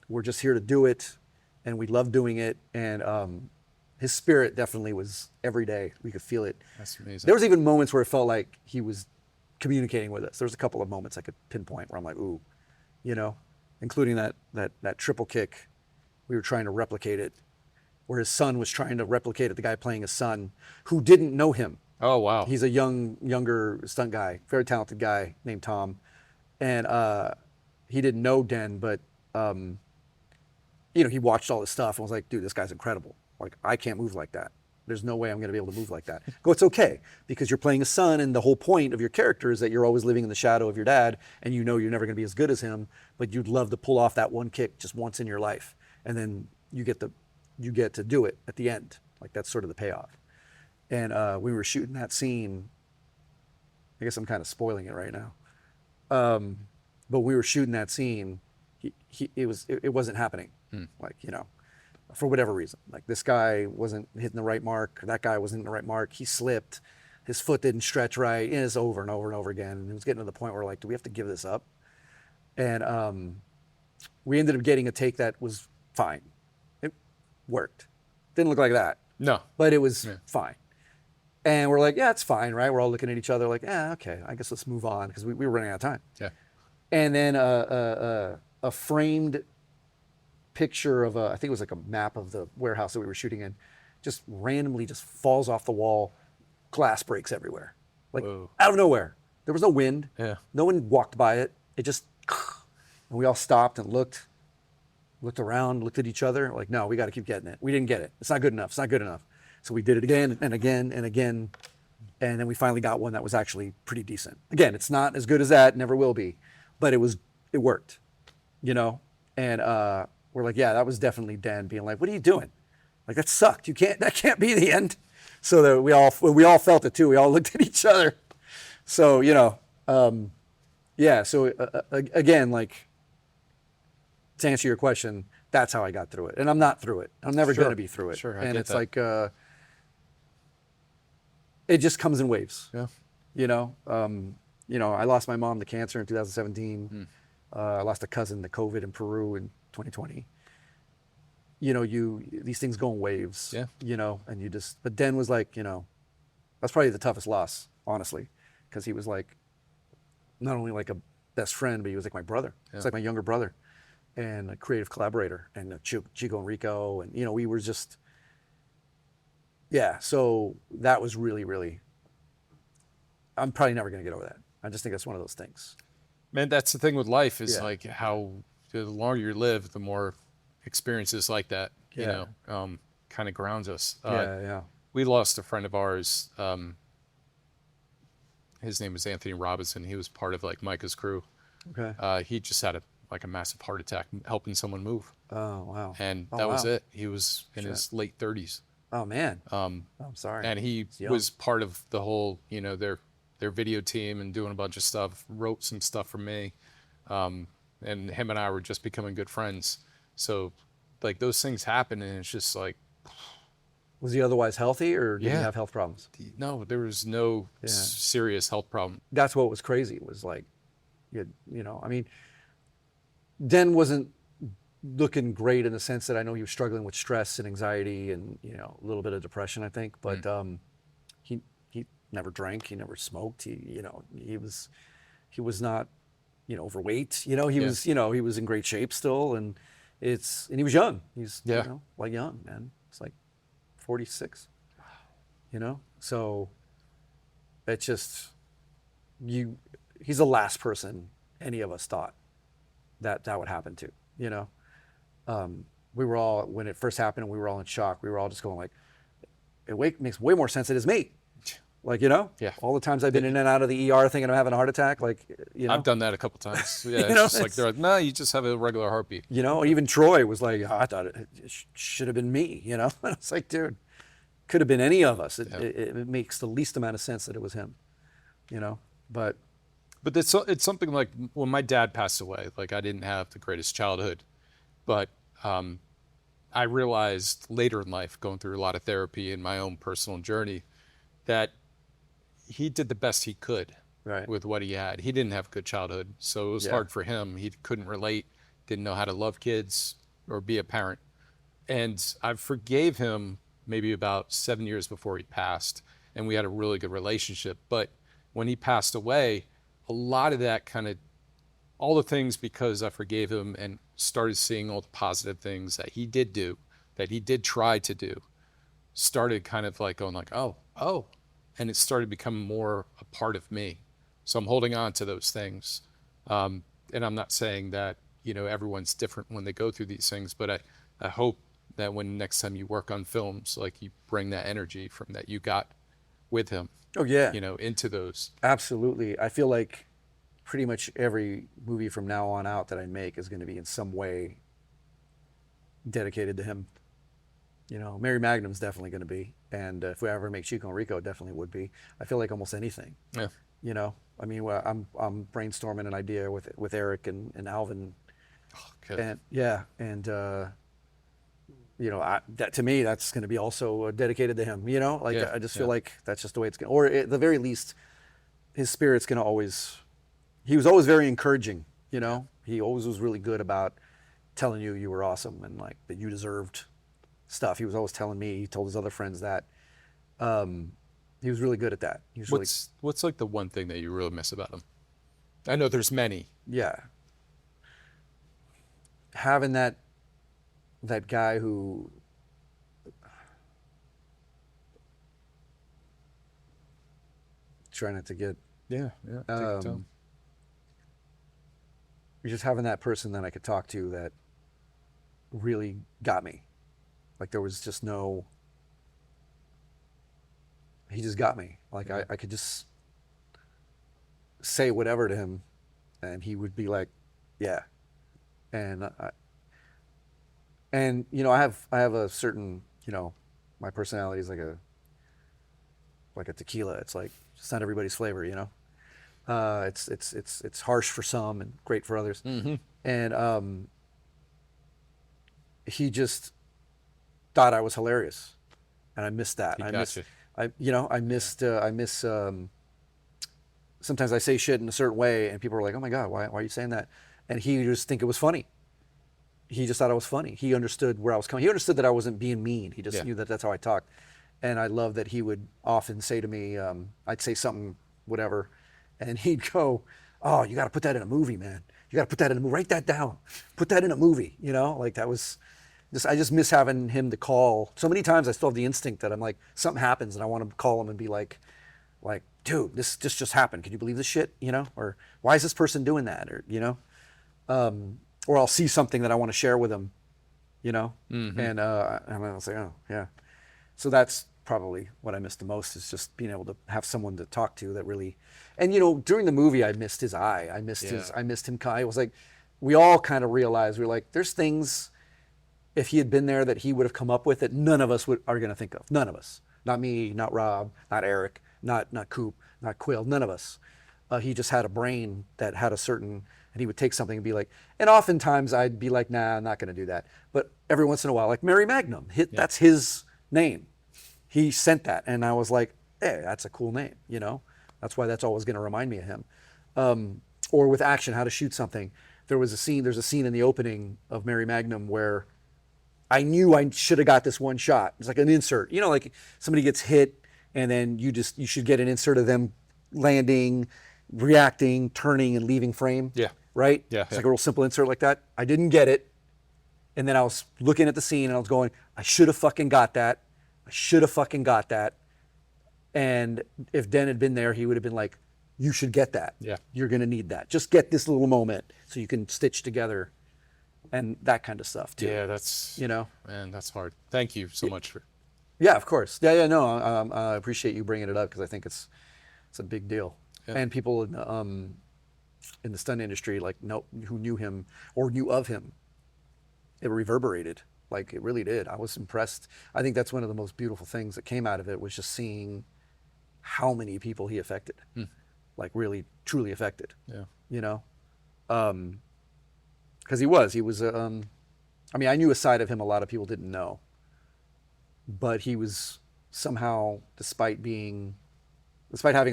Speaker 1: We're just here to do it. And we love doing it. And his spirit definitely was every day. We could feel it.
Speaker 2: That's amazing.
Speaker 1: There was even moments where it felt like he was communicating with us. There was a couple of moments I could pinpoint where I'm like, ooh, you know, including that triple kick. We were trying to replicate it, where his son was trying to replicate it. The guy playing his son, who didn't know him.
Speaker 2: Oh, wow.
Speaker 1: He's a younger stunt guy, very talented guy named Tom, and he didn't know Den, but you know, he watched all this stuff and was like, dude, this guy's incredible. Like, I can't move like that. There's no way I'm going to be able to move like that. Go, it's okay, because you're playing a son, and the whole point of your character is that you're always living in the shadow of your dad, and you know you're never going to be as good as him, but you'd love to pull off that one kick just once in your life, and then you get to do it at the end. Like, that's sort of the payoff. And we were shooting that scene. I guess I'm kind of spoiling it right now. But we were shooting that scene. It wasn't happening. Like, you know, for whatever reason. Like, this guy wasn't hitting the right mark. That guy wasn't hitting the right mark. He slipped. His foot didn't stretch right. And it's over and over and over again. And it was getting to the point where, like, do we have to give this up? And we ended up getting a take that was fine. It worked. Didn't look like that.
Speaker 2: No.
Speaker 1: But it was fine. And we're like, yeah, it's fine, right? We're all looking at each other like, yeah, okay, I guess let's move on, because we were running out of time.
Speaker 2: Yeah.
Speaker 1: And then a framed picture of I think it was like a map of the warehouse that we were shooting in, just randomly just falls off the wall, glass breaks everywhere. Like,
Speaker 2: Whoa.
Speaker 1: out of nowhere. There was no wind.
Speaker 2: Yeah.
Speaker 1: No one walked by it. It just, and we all stopped and looked around, looked at each other, like, no, we got to keep getting it. We didn't get it. It's not good enough. It's not good enough. So we did it again and again and again. And then we finally got one that was actually pretty decent. Again, it's not as good as that, never will be, but it worked, you know? And we're like, yeah, that was definitely Dan being like, what are you doing? Like, that sucked. That can't be the end. So that we all felt it too. We all looked at each other. So, you know, yeah. So again, like, to answer your question, that's how I got through it. And I'm not through it. I'm never
Speaker 2: Sure.
Speaker 1: going to be through it.
Speaker 2: Sure, I
Speaker 1: and
Speaker 2: get
Speaker 1: it's
Speaker 2: that.
Speaker 1: like, it just comes in waves.
Speaker 2: Yeah.
Speaker 1: You know, I lost my mom to cancer in 2017. I lost a cousin to COVID in Peru in 2020. these things go in waves.
Speaker 2: Yeah.
Speaker 1: And you just. But Den was like, that's probably the toughest loss, honestly, because he was like, not only like a best friend, but he was like my brother. It's like my younger brother, and a creative collaborator, and Chico and Rico, and we were just. Yeah, so that was really, really. I'm probably never going to get over that. I just think that's one of those things.
Speaker 2: Man, that's the thing with life is
Speaker 1: Yeah.
Speaker 2: like how the longer you live, the more experiences like that,
Speaker 1: Yeah.
Speaker 2: kind of grounds us.
Speaker 1: Yeah.
Speaker 2: We lost a friend of ours. His name was Anthony Robinson. He was part of like Micah's crew.
Speaker 1: Okay.
Speaker 2: He just had a massive heart attack helping someone move.
Speaker 1: Oh wow.
Speaker 2: And
Speaker 1: Oh,
Speaker 2: that was
Speaker 1: wow.
Speaker 2: it. He was in his late 30s.
Speaker 1: Oh man. I'm sorry.
Speaker 2: And he
Speaker 1: young.
Speaker 2: was part of the whole, their video team and doing a bunch of stuff, wrote some stuff for me. And him and I were just becoming good friends. So like those things happen and it's just like,
Speaker 1: Was he otherwise healthy, or did he
Speaker 2: Yeah.
Speaker 1: have health problems?
Speaker 2: no, there was no serious health problem.
Speaker 1: That's what was crazy. It was like, I mean, Den wasn't looking great in the sense that I know he was struggling with stress and anxiety and a little bit of depression, I think. But he never drank, he never smoked. He was not overweight. He was he was in great shape still, and he was young. He's like young, man. It's like 46. So it's just he's the last person any of us thought that would happen to. We were all, when it first happened, we were all in shock. We were all just going like, makes way more sense it is me. Like,
Speaker 2: Yeah.
Speaker 1: all the times I've been in and out of the ER thinking I'm having a heart attack, like,
Speaker 2: I've done that a couple times. Yeah,
Speaker 1: You know,
Speaker 2: it's just like they're like, no, you just have a regular heartbeat.
Speaker 1: Even Troy was like, I thought it should have been me, And I was like, dude, could have been any of us. It makes the least amount of sense that it was him, but
Speaker 2: it's something like when my dad passed away, like I didn't have the greatest childhood, but I realized later in life, going through a lot of therapy and my own personal journey, that he did the best he could
Speaker 1: Right.
Speaker 2: with what he had. He didn't have a good childhood, so it was
Speaker 1: Yeah.
Speaker 2: hard for him. He couldn't relate, didn't know how to love kids or be a parent. And I forgave him maybe about 7 years before he passed, and we had a really good relationship. But when he passed away, a lot of that all the things, because I forgave him and started seeing all the positive things that he did do, that he did try to do, started kind of like going like, oh, and it started becoming more a part of me. So I'm holding on to those things. And I'm not saying that, everyone's different when they go through these things, but I hope that when next time you work on films, like you bring that energy from that you got with him,
Speaker 1: oh yeah,
Speaker 2: into those.
Speaker 1: absolutely. I feel like pretty much every movie from now on out that I make is going to be in some way dedicated to him. Mary Magnum's definitely going to be, and if we ever make Chico and Rico, it definitely would be. I feel like almost anything.
Speaker 2: Yeah.
Speaker 1: I mean, I'm brainstorming an idea with Eric and Alvin,
Speaker 2: Okay.
Speaker 1: and that to me that's going to be also dedicated to him. I just feel like that's just the way it's going. Or at the very least, his spirit's going to always. He was always very encouraging. He always was really good about telling you were awesome and like that you deserved stuff. He was always telling me. He told his other friends that. He was really good at that. He was really,
Speaker 2: What's like the one thing that you really miss about him? I know there's many.
Speaker 1: yeah. Having that guy who try not to get
Speaker 2: Yeah. Take your time.
Speaker 1: just having that person that I could talk to that really got me. Like there was just no, he just got me. Like I could just say whatever to him and he would be like, yeah. And I have a certain, my personality is like a tequila. It's like, it's not everybody's flavor, it's harsh for some and great for others.
Speaker 2: Mm-hmm.
Speaker 1: And he just thought I was hilarious, and I missed that.
Speaker 2: He
Speaker 1: I
Speaker 2: got
Speaker 1: miss,
Speaker 2: you.
Speaker 1: I miss. Sometimes I say shit in a certain way, and people are like, "Oh my God, why are you saying that?" And he just think it was funny. he just thought I was funny. He understood where I was coming. He understood that I wasn't being mean. He just
Speaker 2: Yeah.
Speaker 1: knew that that's how I talked. And I love that he would often say to me, I'd say something, whatever, and he'd go, "Oh, you got to put that in a movie, man. You got to put that in a movie. Write that down. Put that in a movie." You know, like that was just, I just miss having him to call. So many times I still have the instinct that I'm like, something happens and I want to call him and be like, dude, this just happened. Can you believe this shit? You know, or why is this person doing that? Or, you know, or I'll see something that I want to share with him, you know, and I'll say, oh yeah. So that's probably what I missed the most, is just being able to have someone to talk to that really, and you know, during the movie, I missed his eye. I missed him. I was like, we all kind of realized, we were like, there's things, if he had been there, that he would have come up with that none of us are going to think of. None of us. Not me, not Rob, not Eric, not Coop, not Quill, none of us. He just had a brain that had a certain, and he would take something and be like, and oftentimes I'd be like, nah, I'm not going to do that. But every once in a while, like Mary Magnum, that's his name. He sent that, and I was like, hey, that's a cool name, you know? That's why that's always going to remind me of him. Or with action, how to shoot something. There's a scene in the opening of Mary Magnum where I knew I should have got this one shot. It's like an insert, you know, like somebody gets hit and then you should get an insert of them landing, reacting, turning, and leaving frame.
Speaker 2: Yeah.
Speaker 1: Right?
Speaker 2: Yeah.
Speaker 1: It's like a real simple insert like that. I didn't get it. And then I was looking at the scene and I was going, I should have fucking got that. I should have fucking got that. And if Den had been there, he would have been like, you should get that.
Speaker 2: Yeah.
Speaker 1: You're going to need that. Just get this little moment so you can stitch together and that kind of stuff too.
Speaker 2: Yeah, that's,
Speaker 1: you know,
Speaker 2: man, that's hard. Thank you so much for.
Speaker 1: Yeah, of course. Yeah, no, I appreciate you bringing it up because I think it's a big deal.
Speaker 2: Yeah.
Speaker 1: And people in the stunt industry, like, who knew him or knew of him, it reverberated. Like, it really did. I was impressed. I think that's one of the most beautiful things that came out of it, was just seeing how many people he affected, like really, truly affected.
Speaker 2: Yeah.
Speaker 1: You know, because he was. I mean, I knew a side of him a lot of people didn't know. But he was somehow, despite having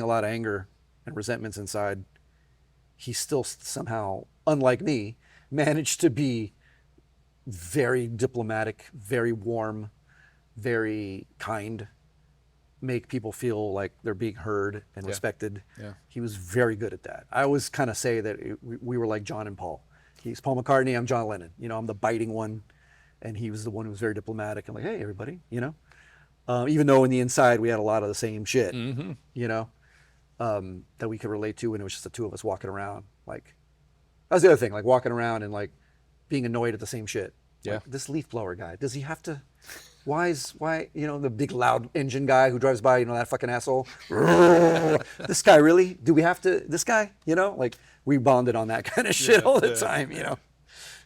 Speaker 1: a lot of anger and resentments inside, he still somehow, unlike me, managed to be very diplomatic, very warm, very kind, make people feel like they're being heard and respected.
Speaker 2: Yeah.
Speaker 1: He was very good at that. I always kind of say that we were like John and Paul. He's Paul McCartney, I'm John Lennon. You know, I'm the biting one, and he was the one who was very diplomatic and like, hey, everybody, you know? Even though in the inside we had a lot of the same shit, you know, that we could relate to, and it was just the two of us walking around. Like, that was the other thing, like walking around and like being annoyed at the same shit.
Speaker 2: Yeah.
Speaker 1: Like, this leaf blower guy, does he have to, why, you know, the big loud engine guy who drives by, you know, that fucking asshole. This guy, really? Do we have to, this guy, you know? Like, we bonded on that kind of shit all the time, you know?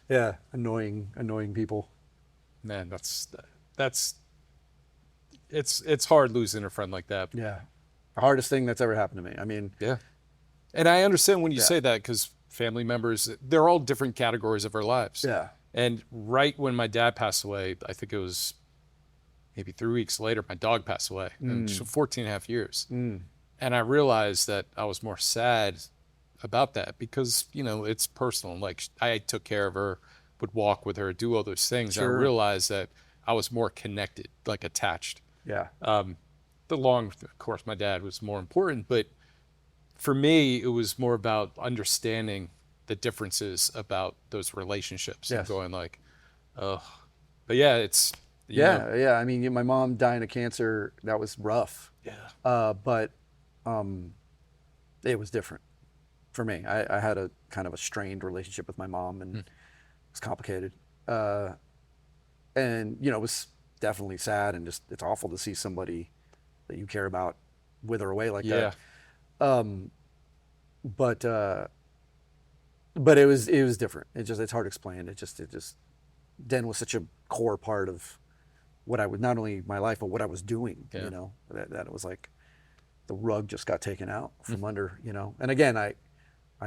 Speaker 1: Yeah, annoying people.
Speaker 2: Man, it's hard losing a friend like that.
Speaker 1: Yeah. The hardest thing that's ever happened to me. I mean,
Speaker 2: Yeah. And I understand when you say that, because family members, they're all different categories of our lives.
Speaker 1: yeah.
Speaker 2: And right when my dad passed away, I think it was maybe 3 weeks later, my dog passed away. And 14 and a half years. And I realized that I was more sad about that because, you know, it's personal. Like, I took care of her, would walk with her, do all those things.
Speaker 1: Sure.
Speaker 2: I realized that I was more connected, like attached.
Speaker 1: Yeah.
Speaker 2: Of course, my dad was more important, but for me, it was more about understanding the differences about those relationships and going like, oh, but yeah, it's, you know.
Speaker 1: Yeah. I mean, my mom dying of cancer, that was rough.
Speaker 2: Yeah.
Speaker 1: But it was different for me. I had a kind of a strained relationship with my mom, and it was complicated. And, you know, it was definitely sad, and just, it's awful to see somebody that you care about wither away like that. But it was different. It's hard to explain. It just Den was such a core part of what I was, not only my life, but what I was doing, you know, that it was like the rug just got taken out from under, you know. And again, I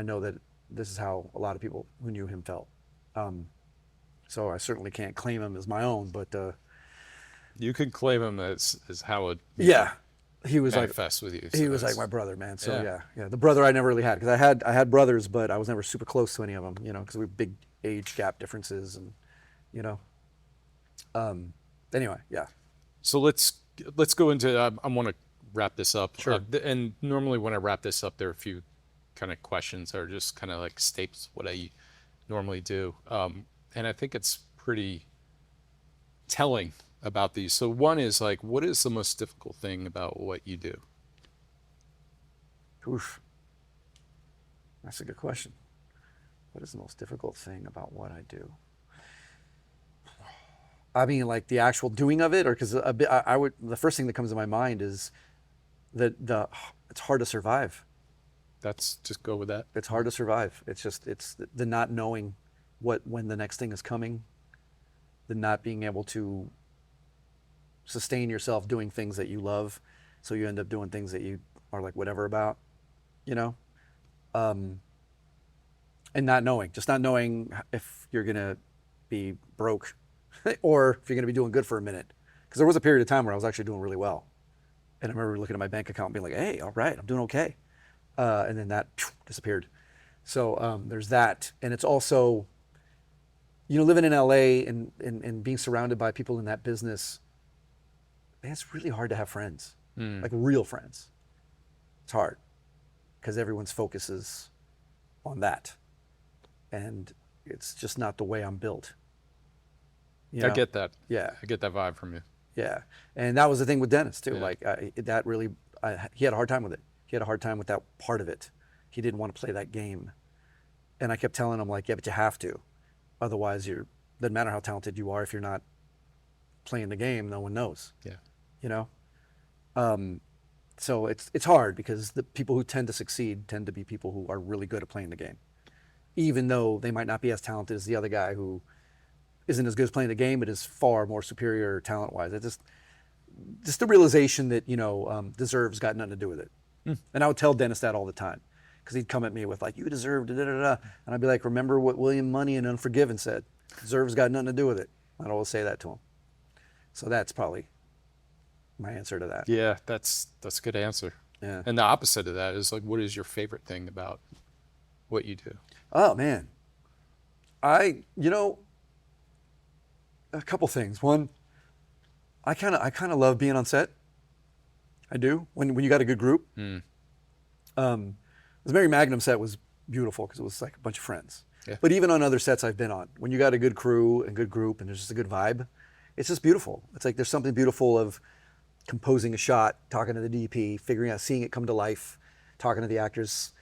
Speaker 1: know that this is how a lot of people who knew him felt. So I certainly can't claim him as my own, but
Speaker 2: You could claim him as how it
Speaker 1: he was
Speaker 2: manifests with you.
Speaker 1: he was like my brother, man. So yeah, the brother I never really had, because I had brothers, but I was never super close to any of them, you know, because we had big age gap differences, and you know. Anyway, yeah.
Speaker 2: So let's go into. I want to wrap this up.
Speaker 1: Sure.
Speaker 2: And normally when I wrap this up, there are a few kind of questions that are just kind of like staples what I normally do. And I think it's pretty telling about these. So one is like, what is the most difficult thing about what you do?
Speaker 1: Oof. That's a good question. What is the most difficult thing about what I do? I mean, like the actual doing of it, or because I would, the first thing that comes to my mind is that it's hard to survive.
Speaker 2: That's just go with that.
Speaker 1: It's hard to survive. It's just, it's the not knowing when the next thing is coming, the not being able to sustain yourself doing things that you love. So you end up doing things that you are like whatever about, you know? And not knowing if you're going to be broke or if you're going to be doing good for a minute. Because there was a period of time where I was actually doing really well. And I remember looking at my bank account and being like, hey, all right, I'm doing okay. And then that disappeared. So there's that. And it's also, you know, living in LA and being surrounded by people in that business, man, it's really hard to have friends, like real friends. It's hard because everyone's focus is on that. And it's just not the way I'm built. You know?
Speaker 2: I get that.
Speaker 1: Yeah.
Speaker 2: I get that vibe from you.
Speaker 1: Yeah. And that was the thing with Dennis too.
Speaker 2: Yeah.
Speaker 1: Like that really, he had a hard time with it. He had a hard time with that part of it. He didn't want to play that game. And I kept telling him like, yeah, but you have to. Otherwise doesn't matter how talented you are. If you're not playing the game, no one knows.
Speaker 2: Yeah.
Speaker 1: You know? So it's hard because the people who tend to succeed tend to be people who are really good at playing the game. Even though they might not be as talented as the other guy who isn't as good as playing the game, but is far more superior talent-wise. It's just the realization that, you know, deserve's got nothing to do with it. And I would tell Dennis that all the time because he'd come at me with like, you deserve da-da-da-da. And I'd be like, remember what William Money in Unforgiven said, deserve's got nothing to do with it. I'd always say that to him. So that's probably my answer to that.
Speaker 2: Yeah, that's a good answer.
Speaker 1: Yeah.
Speaker 2: And the opposite of that is like, what is your favorite thing about what you do?
Speaker 1: Oh man, you know, a couple things. One, I kind of love being on set. I do when you got a good group. The Mary Magnum set was beautiful because it was like a bunch of friends.
Speaker 2: Yeah.
Speaker 1: But even on other sets I've been on, when you got a good crew and good group and there's just a good vibe, it's just beautiful. It's like there's something beautiful of composing a shot, talking to the DP, seeing it come to life, talking to the actors,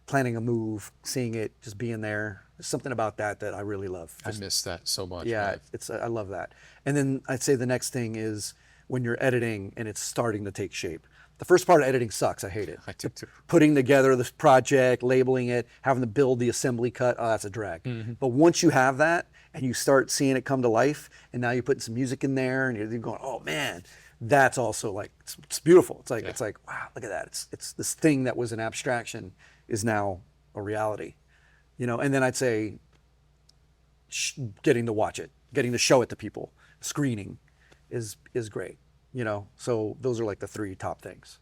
Speaker 1: planning a move, seeing it, just being there. There's something about that I really love.
Speaker 2: I miss that so much.
Speaker 1: Yeah,
Speaker 2: man.
Speaker 1: I love that. And then I'd say the next thing is when you're editing and it's starting to take shape. The first part of editing sucks. I hate it.
Speaker 2: I do too.
Speaker 1: Putting together this project, labeling it, having to build the assembly cut, oh, that's a drag. But once you have that and you start seeing it come to life and now you're putting some music in there and you're going, oh man, that's also like, it's beautiful. It's like, wow, look at that. It's this thing that was an abstraction is now a reality, you know? And then I'd say getting to watch it, getting to show it to people, screening is great, you know? So those are like the three top things,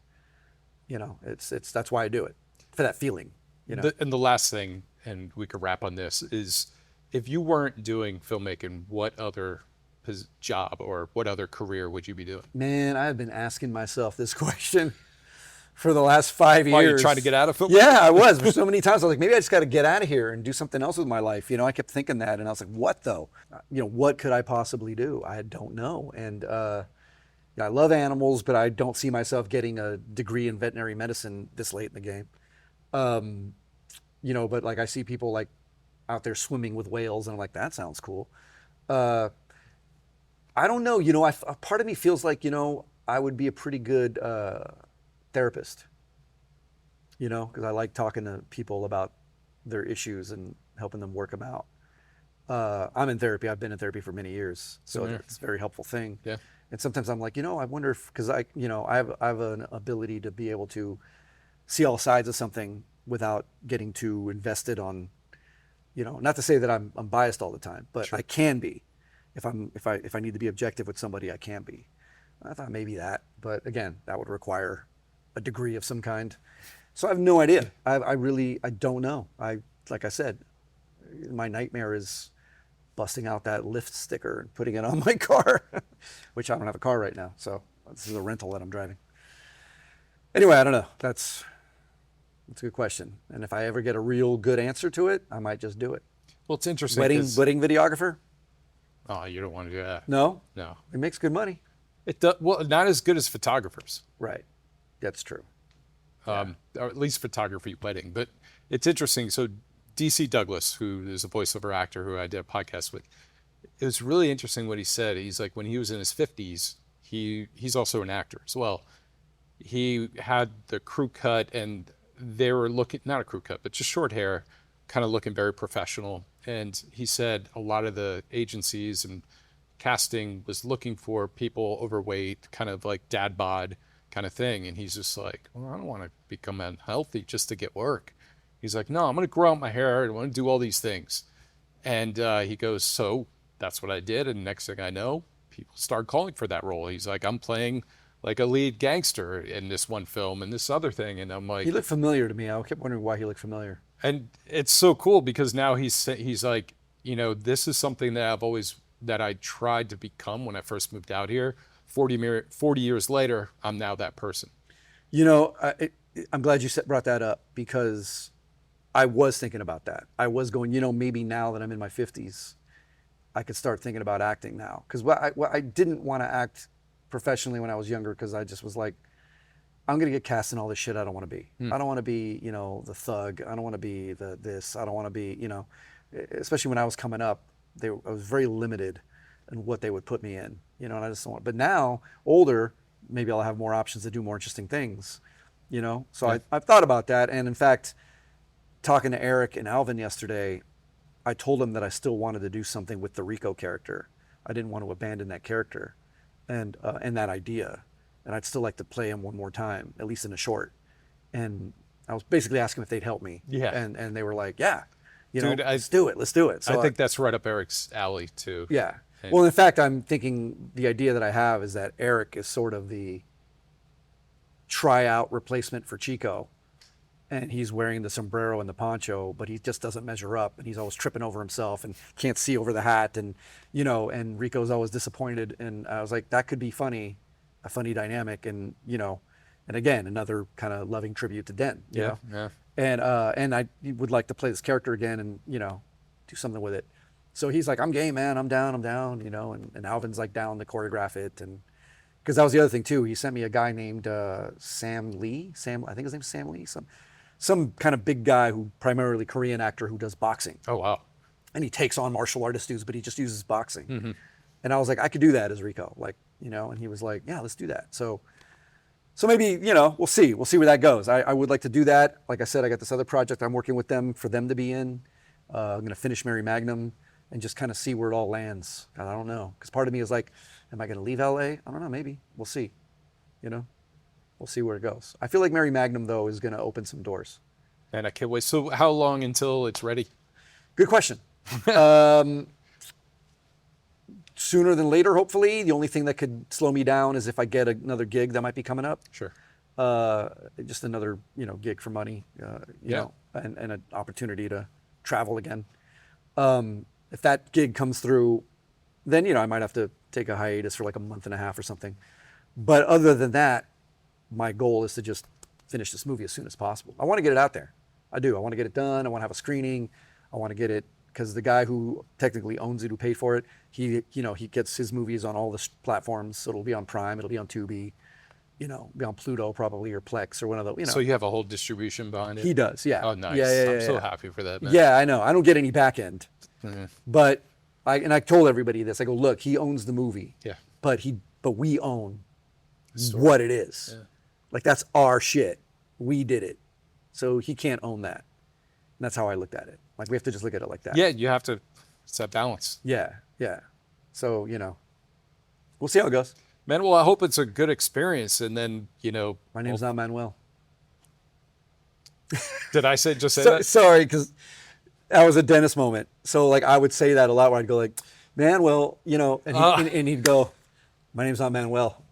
Speaker 1: you know, that's why I do it, for that feeling, you know?
Speaker 2: And the last thing, and we could wrap on this, is if you weren't doing filmmaking, what other job or what other career would you be doing?
Speaker 1: Man, I've been asking myself this question for the last 5 years.
Speaker 2: Why, you trying to get out of filmmaking?
Speaker 1: Yeah, I was. For so many times I was like, maybe I just got to get out of here and do something else with my life. You know, I kept thinking that and I was like, what though? You know, what could I possibly do? I don't know. And I love animals, but I don't see myself getting a degree in veterinary medicine this late in the game. You know, but like I see people like out there swimming with whales and I'm like, that sounds cool. I don't know, you know, a part of me feels like, you know, I would be a pretty good therapist, you know, because I like talking to people about their issues and helping them work them out. I'm in therapy. I've been in therapy for many years, so it's a very helpful thing.
Speaker 2: Yeah.
Speaker 1: And sometimes I'm like, you know, I wonder if, because I have an ability to be able to see all sides of something without getting too invested on, you know, not to say that I'm biased all the time, but
Speaker 2: Sure.
Speaker 1: I can be. If I need to be objective with somebody, I can be. I thought maybe that, but again, that would require a degree of some kind. So I have no idea. I don't know. Like I said, my nightmare is busting out that Lyft sticker and putting it on my car, which I don't have a car right now. So this is a rental that I'm driving. Anyway, I don't know. That's a good question. And if I ever get a real good answer to it, I might just do it.
Speaker 2: Well, it's interesting.
Speaker 1: Wedding videographer?
Speaker 2: Oh, you don't want to do that.
Speaker 1: No.
Speaker 2: No.
Speaker 1: It makes good money.
Speaker 2: It does, well, not as good as photographers.
Speaker 1: Right. That's true.
Speaker 2: Or at least photography wedding. But it's interesting. So DC Douglas, who is a voiceover actor who I did a podcast with, it was really interesting what he said. He's like, when he was in his 50s, he's also an actor as well. He had the crew cut, and they were looking, not a crew cut, but just short hair, kind of looking very professional. And he said a lot of the agencies and casting was looking for people overweight, kind of like dad bod kind of thing. And he's just like, well, I don't want to become unhealthy just to get work. He's like, no, I'm going to grow out my hair. I want to do all these things. And he goes, so that's what I did. And next thing I know, people start calling for that role. He's like, I'm playing like a lead gangster in this one film and this other thing. And I'm like,
Speaker 1: He looked familiar to me. I kept wondering why he looked familiar.
Speaker 2: and it's so cool because now he's like, you know, this is something that I tried to become when I first moved out here. 40 years later, I'm now that person.
Speaker 1: You know, I'm glad you brought that up because I was thinking about that. I was going, you know, maybe now that I'm in my 50s, I could start thinking about acting now. Because I didn't want to act professionally when I was younger because I just was like, I'm going to get cast in all this shit I don't want to be. I don't want to be, you know, the thug. I don't want to be the this. I don't want to be, you know, especially when I was coming up, I was very limited in what they would put me in, you know, and I just don't want, but now, older, maybe I'll have more options to do more interesting things, you know? So
Speaker 2: Yeah.
Speaker 1: I've thought about that. And in fact, talking to Eric and Alvin yesterday, I told them that I still wanted to do something with the Rico character. I didn't want to abandon that character and that idea. And I'd still like to play him one more time, at least in a short. And I was basically asking if they'd help me.
Speaker 2: Yeah.
Speaker 1: And they were like, yeah, you
Speaker 2: Dude,
Speaker 1: know, let's do it. So
Speaker 2: I think that's right up Eric's alley too.
Speaker 1: yeah.
Speaker 2: And-
Speaker 1: Well, in fact, I'm thinking the idea that I have is that Eric is sort of the tryout replacement for Chico. And he's wearing the sombrero and the poncho, but he just doesn't measure up. And he's always tripping over himself and can't see over the hat. And, you know, and Rico's always disappointed. And I was like, that could be funny, a funny dynamic. And, you know, and again, another kind of loving tribute to Den. You know?
Speaker 2: Yeah.
Speaker 1: And I would like to play this character again and, you know, do something with it. So he's like, I'm game, man. I'm down, you know, and Alvin's like down to choreograph it. And because that was the other thing too. He sent me a guy named Sam Lee. I think his name's Sam Lee. Some kind of big guy who primarily Korean actor who does boxing.
Speaker 2: Oh, wow.
Speaker 1: And he takes on martial artist dudes, but he just uses boxing. And I was like, I could do that as Rico, like, you know, and he was like, yeah, let's do that. So maybe, you know, we'll see where that goes. I would like to do that. Like I said, I got this other project I'm working with them for them to be in. I'm going to finish Mary Magnum and just kind of see where it all lands. God, I don't know. Because part of me is like, am I going to leave LA? I don't know, maybe. We'll see, you know. We'll see where it goes. I feel like Mary Magnum, though, is going to open some doors.
Speaker 2: And I can't wait. So how long until it's ready?
Speaker 1: Good question. Sooner than later, hopefully. The only thing that could slow me down is if I get another gig that might be coming up.
Speaker 2: Sure.
Speaker 1: Just another, you know, gig for money, you
Speaker 2: Yeah.
Speaker 1: know, and an opportunity to travel again. If that gig comes through, then, you know, I might have to take a hiatus for like a month and a half or something. But other than that, my goal is to just finish this movie as soon as possible. I want to get it out there. I do. I want to get it done. I want to have a screening. I want to get it because the guy who technically owns it, who paid for it, he gets his movies on all the platforms. So it'll be on Prime. It'll be on Tubi. You know, be on Pluto probably or Plex or one of those. You know.
Speaker 2: So you have a whole distribution behind it?
Speaker 1: He does. Yeah.
Speaker 2: Oh, nice.
Speaker 1: Yeah.
Speaker 2: I'm so happy for that, man.
Speaker 1: Yeah, I know. I don't get any back end. But I told everybody this. I go, look, he owns the movie.
Speaker 2: Yeah.
Speaker 1: But we own what it is. Yeah. Like that's our shit. We did it. So he can't own that. And that's how I looked at it. Like we have to just look at it like that.
Speaker 2: Yeah, you have to. It's that balance.
Speaker 1: Yeah. So, you know, we'll see how it goes.
Speaker 2: Man, well, I hope it's a good experience. And then, you know.
Speaker 1: My name's not Manuel.
Speaker 2: Did I say that?
Speaker 1: Sorry, because that was a Dennis moment. So like I would say that a lot where I'd go like, Manuel, you know, and he'd go, my name's not Manuel.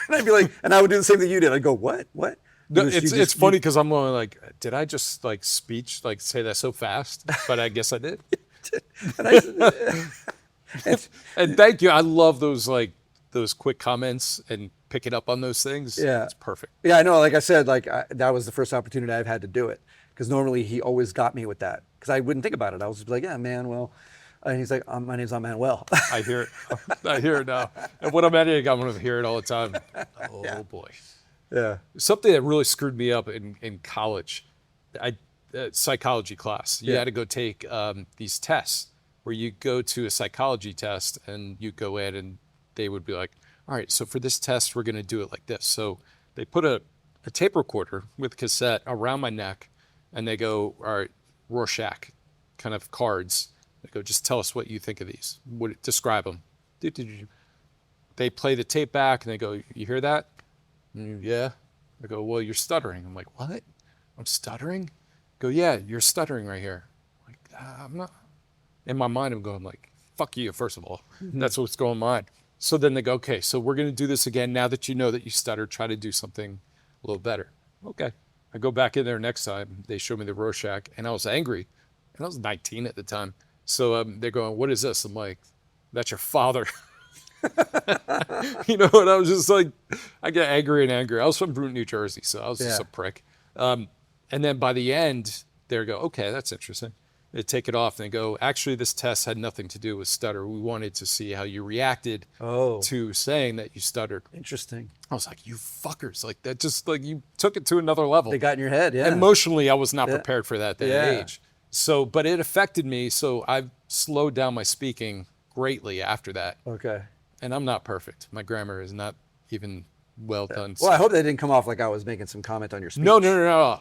Speaker 1: And I'd be like, and I would do the same thing you did. I'd go, what?
Speaker 2: No, it's funny because I'm going like, did I just like say that so fast? But I guess I did.
Speaker 1: And I,
Speaker 2: And thank you. I love those quick comments and picking up on those things.
Speaker 1: Yeah.
Speaker 2: It's perfect.
Speaker 1: yeah, I know. Like I said, that was the first opportunity I've had to do it. Because normally he always got me with that. Because I wouldn't think about it. I was just like, yeah, man, well. And he's like, my name's not Manuel.
Speaker 2: I hear it. I hear it now. And when I'm editing, I'm going to hear it all the time. Oh, boy.
Speaker 1: Yeah.
Speaker 2: Something that really screwed me up in college, psychology class. You
Speaker 1: Yeah.
Speaker 2: had to go take these tests where you go to a psychology test and you go in and they would be like, all right, so for this test, we're going to do it like this. So they put a tape recorder with cassette around my neck and they go, all right, Rorschach kind of cards. They go, just tell us what you think of these. Describe them. They play the tape back and they go, you hear that? Yeah. I go, well, you're stuttering. I'm like, what? I'm stuttering? Go, yeah, you're stuttering right here. I'm like, I'm not. In my mind, I'm going like, fuck you, first of all. That's what's going on in my mind. So then they go, okay, so we're going to do this again. Now that you know that you stutter, try to do something a little better. Okay. I go back in there next time. They show me the Rorschach and I was angry. And I was 19 at the time. So they're going, what is this? I'm like, that's your father. You know, and I was just like, I get angry and angry. I was from New Jersey, so I was just a prick. And then by the end, they go, okay, that's interesting. They take it off and they go, actually, this test had nothing to do with stutter. We wanted to see how you reacted to saying that you stuttered.
Speaker 1: Interesting.
Speaker 2: I was like, you fuckers, like that just like you took it to another level.
Speaker 1: They got in your head, yeah.
Speaker 2: Emotionally, I was not prepared for that at that
Speaker 1: Yeah.
Speaker 2: age. So, but it affected me. So I've slowed down my speaking greatly after that.
Speaker 1: Okay.
Speaker 2: And I'm not perfect. My grammar is not even well done.
Speaker 1: Well, I hope that didn't come off like I was making some comment on your speech.
Speaker 2: No.
Speaker 1: Yeah.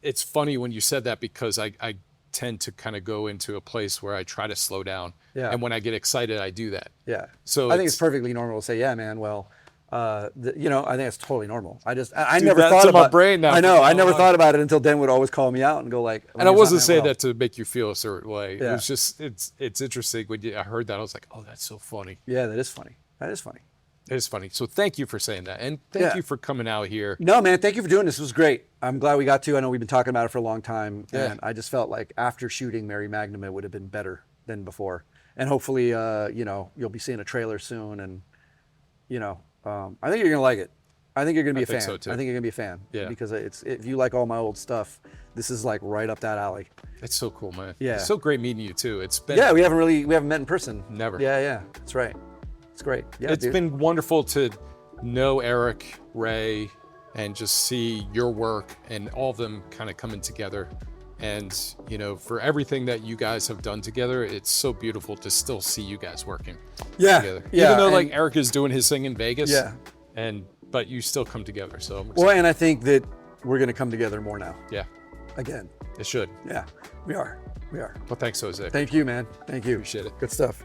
Speaker 2: It's funny when you said that because I tend to kind of go into a place where I try to slow down.
Speaker 1: Yeah.
Speaker 2: And when I get excited, I do that.
Speaker 1: Yeah.
Speaker 2: So
Speaker 1: I think it's perfectly normal to say, yeah, man, well, I think it's totally normal. I
Speaker 2: Dude,
Speaker 1: never
Speaker 2: that's
Speaker 1: thought
Speaker 2: in my
Speaker 1: about
Speaker 2: brain now.
Speaker 1: I know. I never thought about it until Dan would always call me out and go like,
Speaker 2: And I wasn't saying that to make you feel a certain way.
Speaker 1: Yeah.
Speaker 2: It was just, it's interesting. When I heard that, I was like, oh, that's so funny.
Speaker 1: Yeah, that is funny. That is funny.
Speaker 2: It is funny. So thank you for saying that. And thank
Speaker 1: Yeah.
Speaker 2: you for coming out here.
Speaker 1: No, man, thank you for doing this. It was great. I'm glad we got to. I know we've been talking about it for a long time.
Speaker 2: Yeah.
Speaker 1: And I just felt like after shooting Mary Magnum, it would have been better than before. And hopefully, you'll be seeing a trailer soon. And, I think you're going to like it. I think you're going to be a fan.
Speaker 2: so, too.
Speaker 1: I think you're going to be a fan.
Speaker 2: Yeah.
Speaker 1: Because if you like all my old stuff, this is like right up that alley.
Speaker 2: It's so cool, man.
Speaker 1: Yeah.
Speaker 2: It's so great meeting you too. It's been
Speaker 1: Yeah, we haven't met in person.
Speaker 2: Never.
Speaker 1: Yeah, that's right. It's great. Yeah,
Speaker 2: it's
Speaker 1: dude.
Speaker 2: been wonderful to know Eric, Ray, and just see your work and all of them kind of coming together. And, for everything that you guys have done together, it's so beautiful to still see you guys working together.
Speaker 1: Yeah.
Speaker 2: Even though
Speaker 1: and-
Speaker 2: like Eric is doing his thing in Vegas.
Speaker 1: Yeah.
Speaker 2: But you still come together. So I'm
Speaker 1: Well,
Speaker 2: excited.
Speaker 1: and I think that we're going to come together more now.
Speaker 2: Yeah,
Speaker 1: Again.
Speaker 2: it should.
Speaker 1: Yeah, we are.
Speaker 2: Well, thanks, Jose.
Speaker 1: Thank you, man. Thank you.
Speaker 2: Appreciate it.
Speaker 1: Good stuff.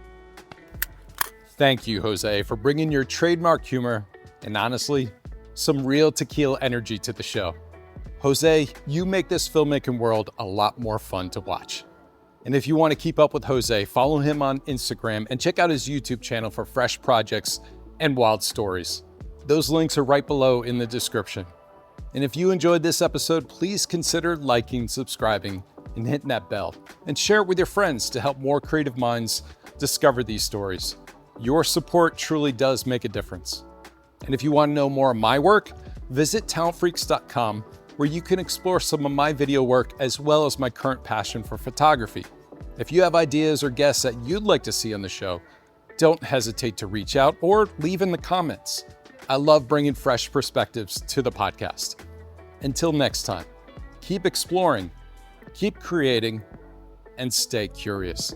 Speaker 2: Thank you, Jose, for bringing your trademark humor and honestly, some real tequila energy to the show. Jose, you make this filmmaking world a lot more fun to watch. And if you want to keep up with Jose, follow him on Instagram and check out his YouTube channel for fresh projects and wild stories. Those links are right below in the description. And if you enjoyed this episode, please consider liking, subscribing, and hitting that bell. And share it with your friends to help more creative minds discover these stories. Your support truly does make a difference. And if you want to know more of my work, visit talentfreaks.com, where you can explore some of my video work as well as my current passion for photography. If you have ideas or guests that you'd like to see on the show, don't hesitate to reach out or leave in the comments. I love bringing fresh perspectives to the podcast. Until next time, keep exploring, keep creating, and stay curious.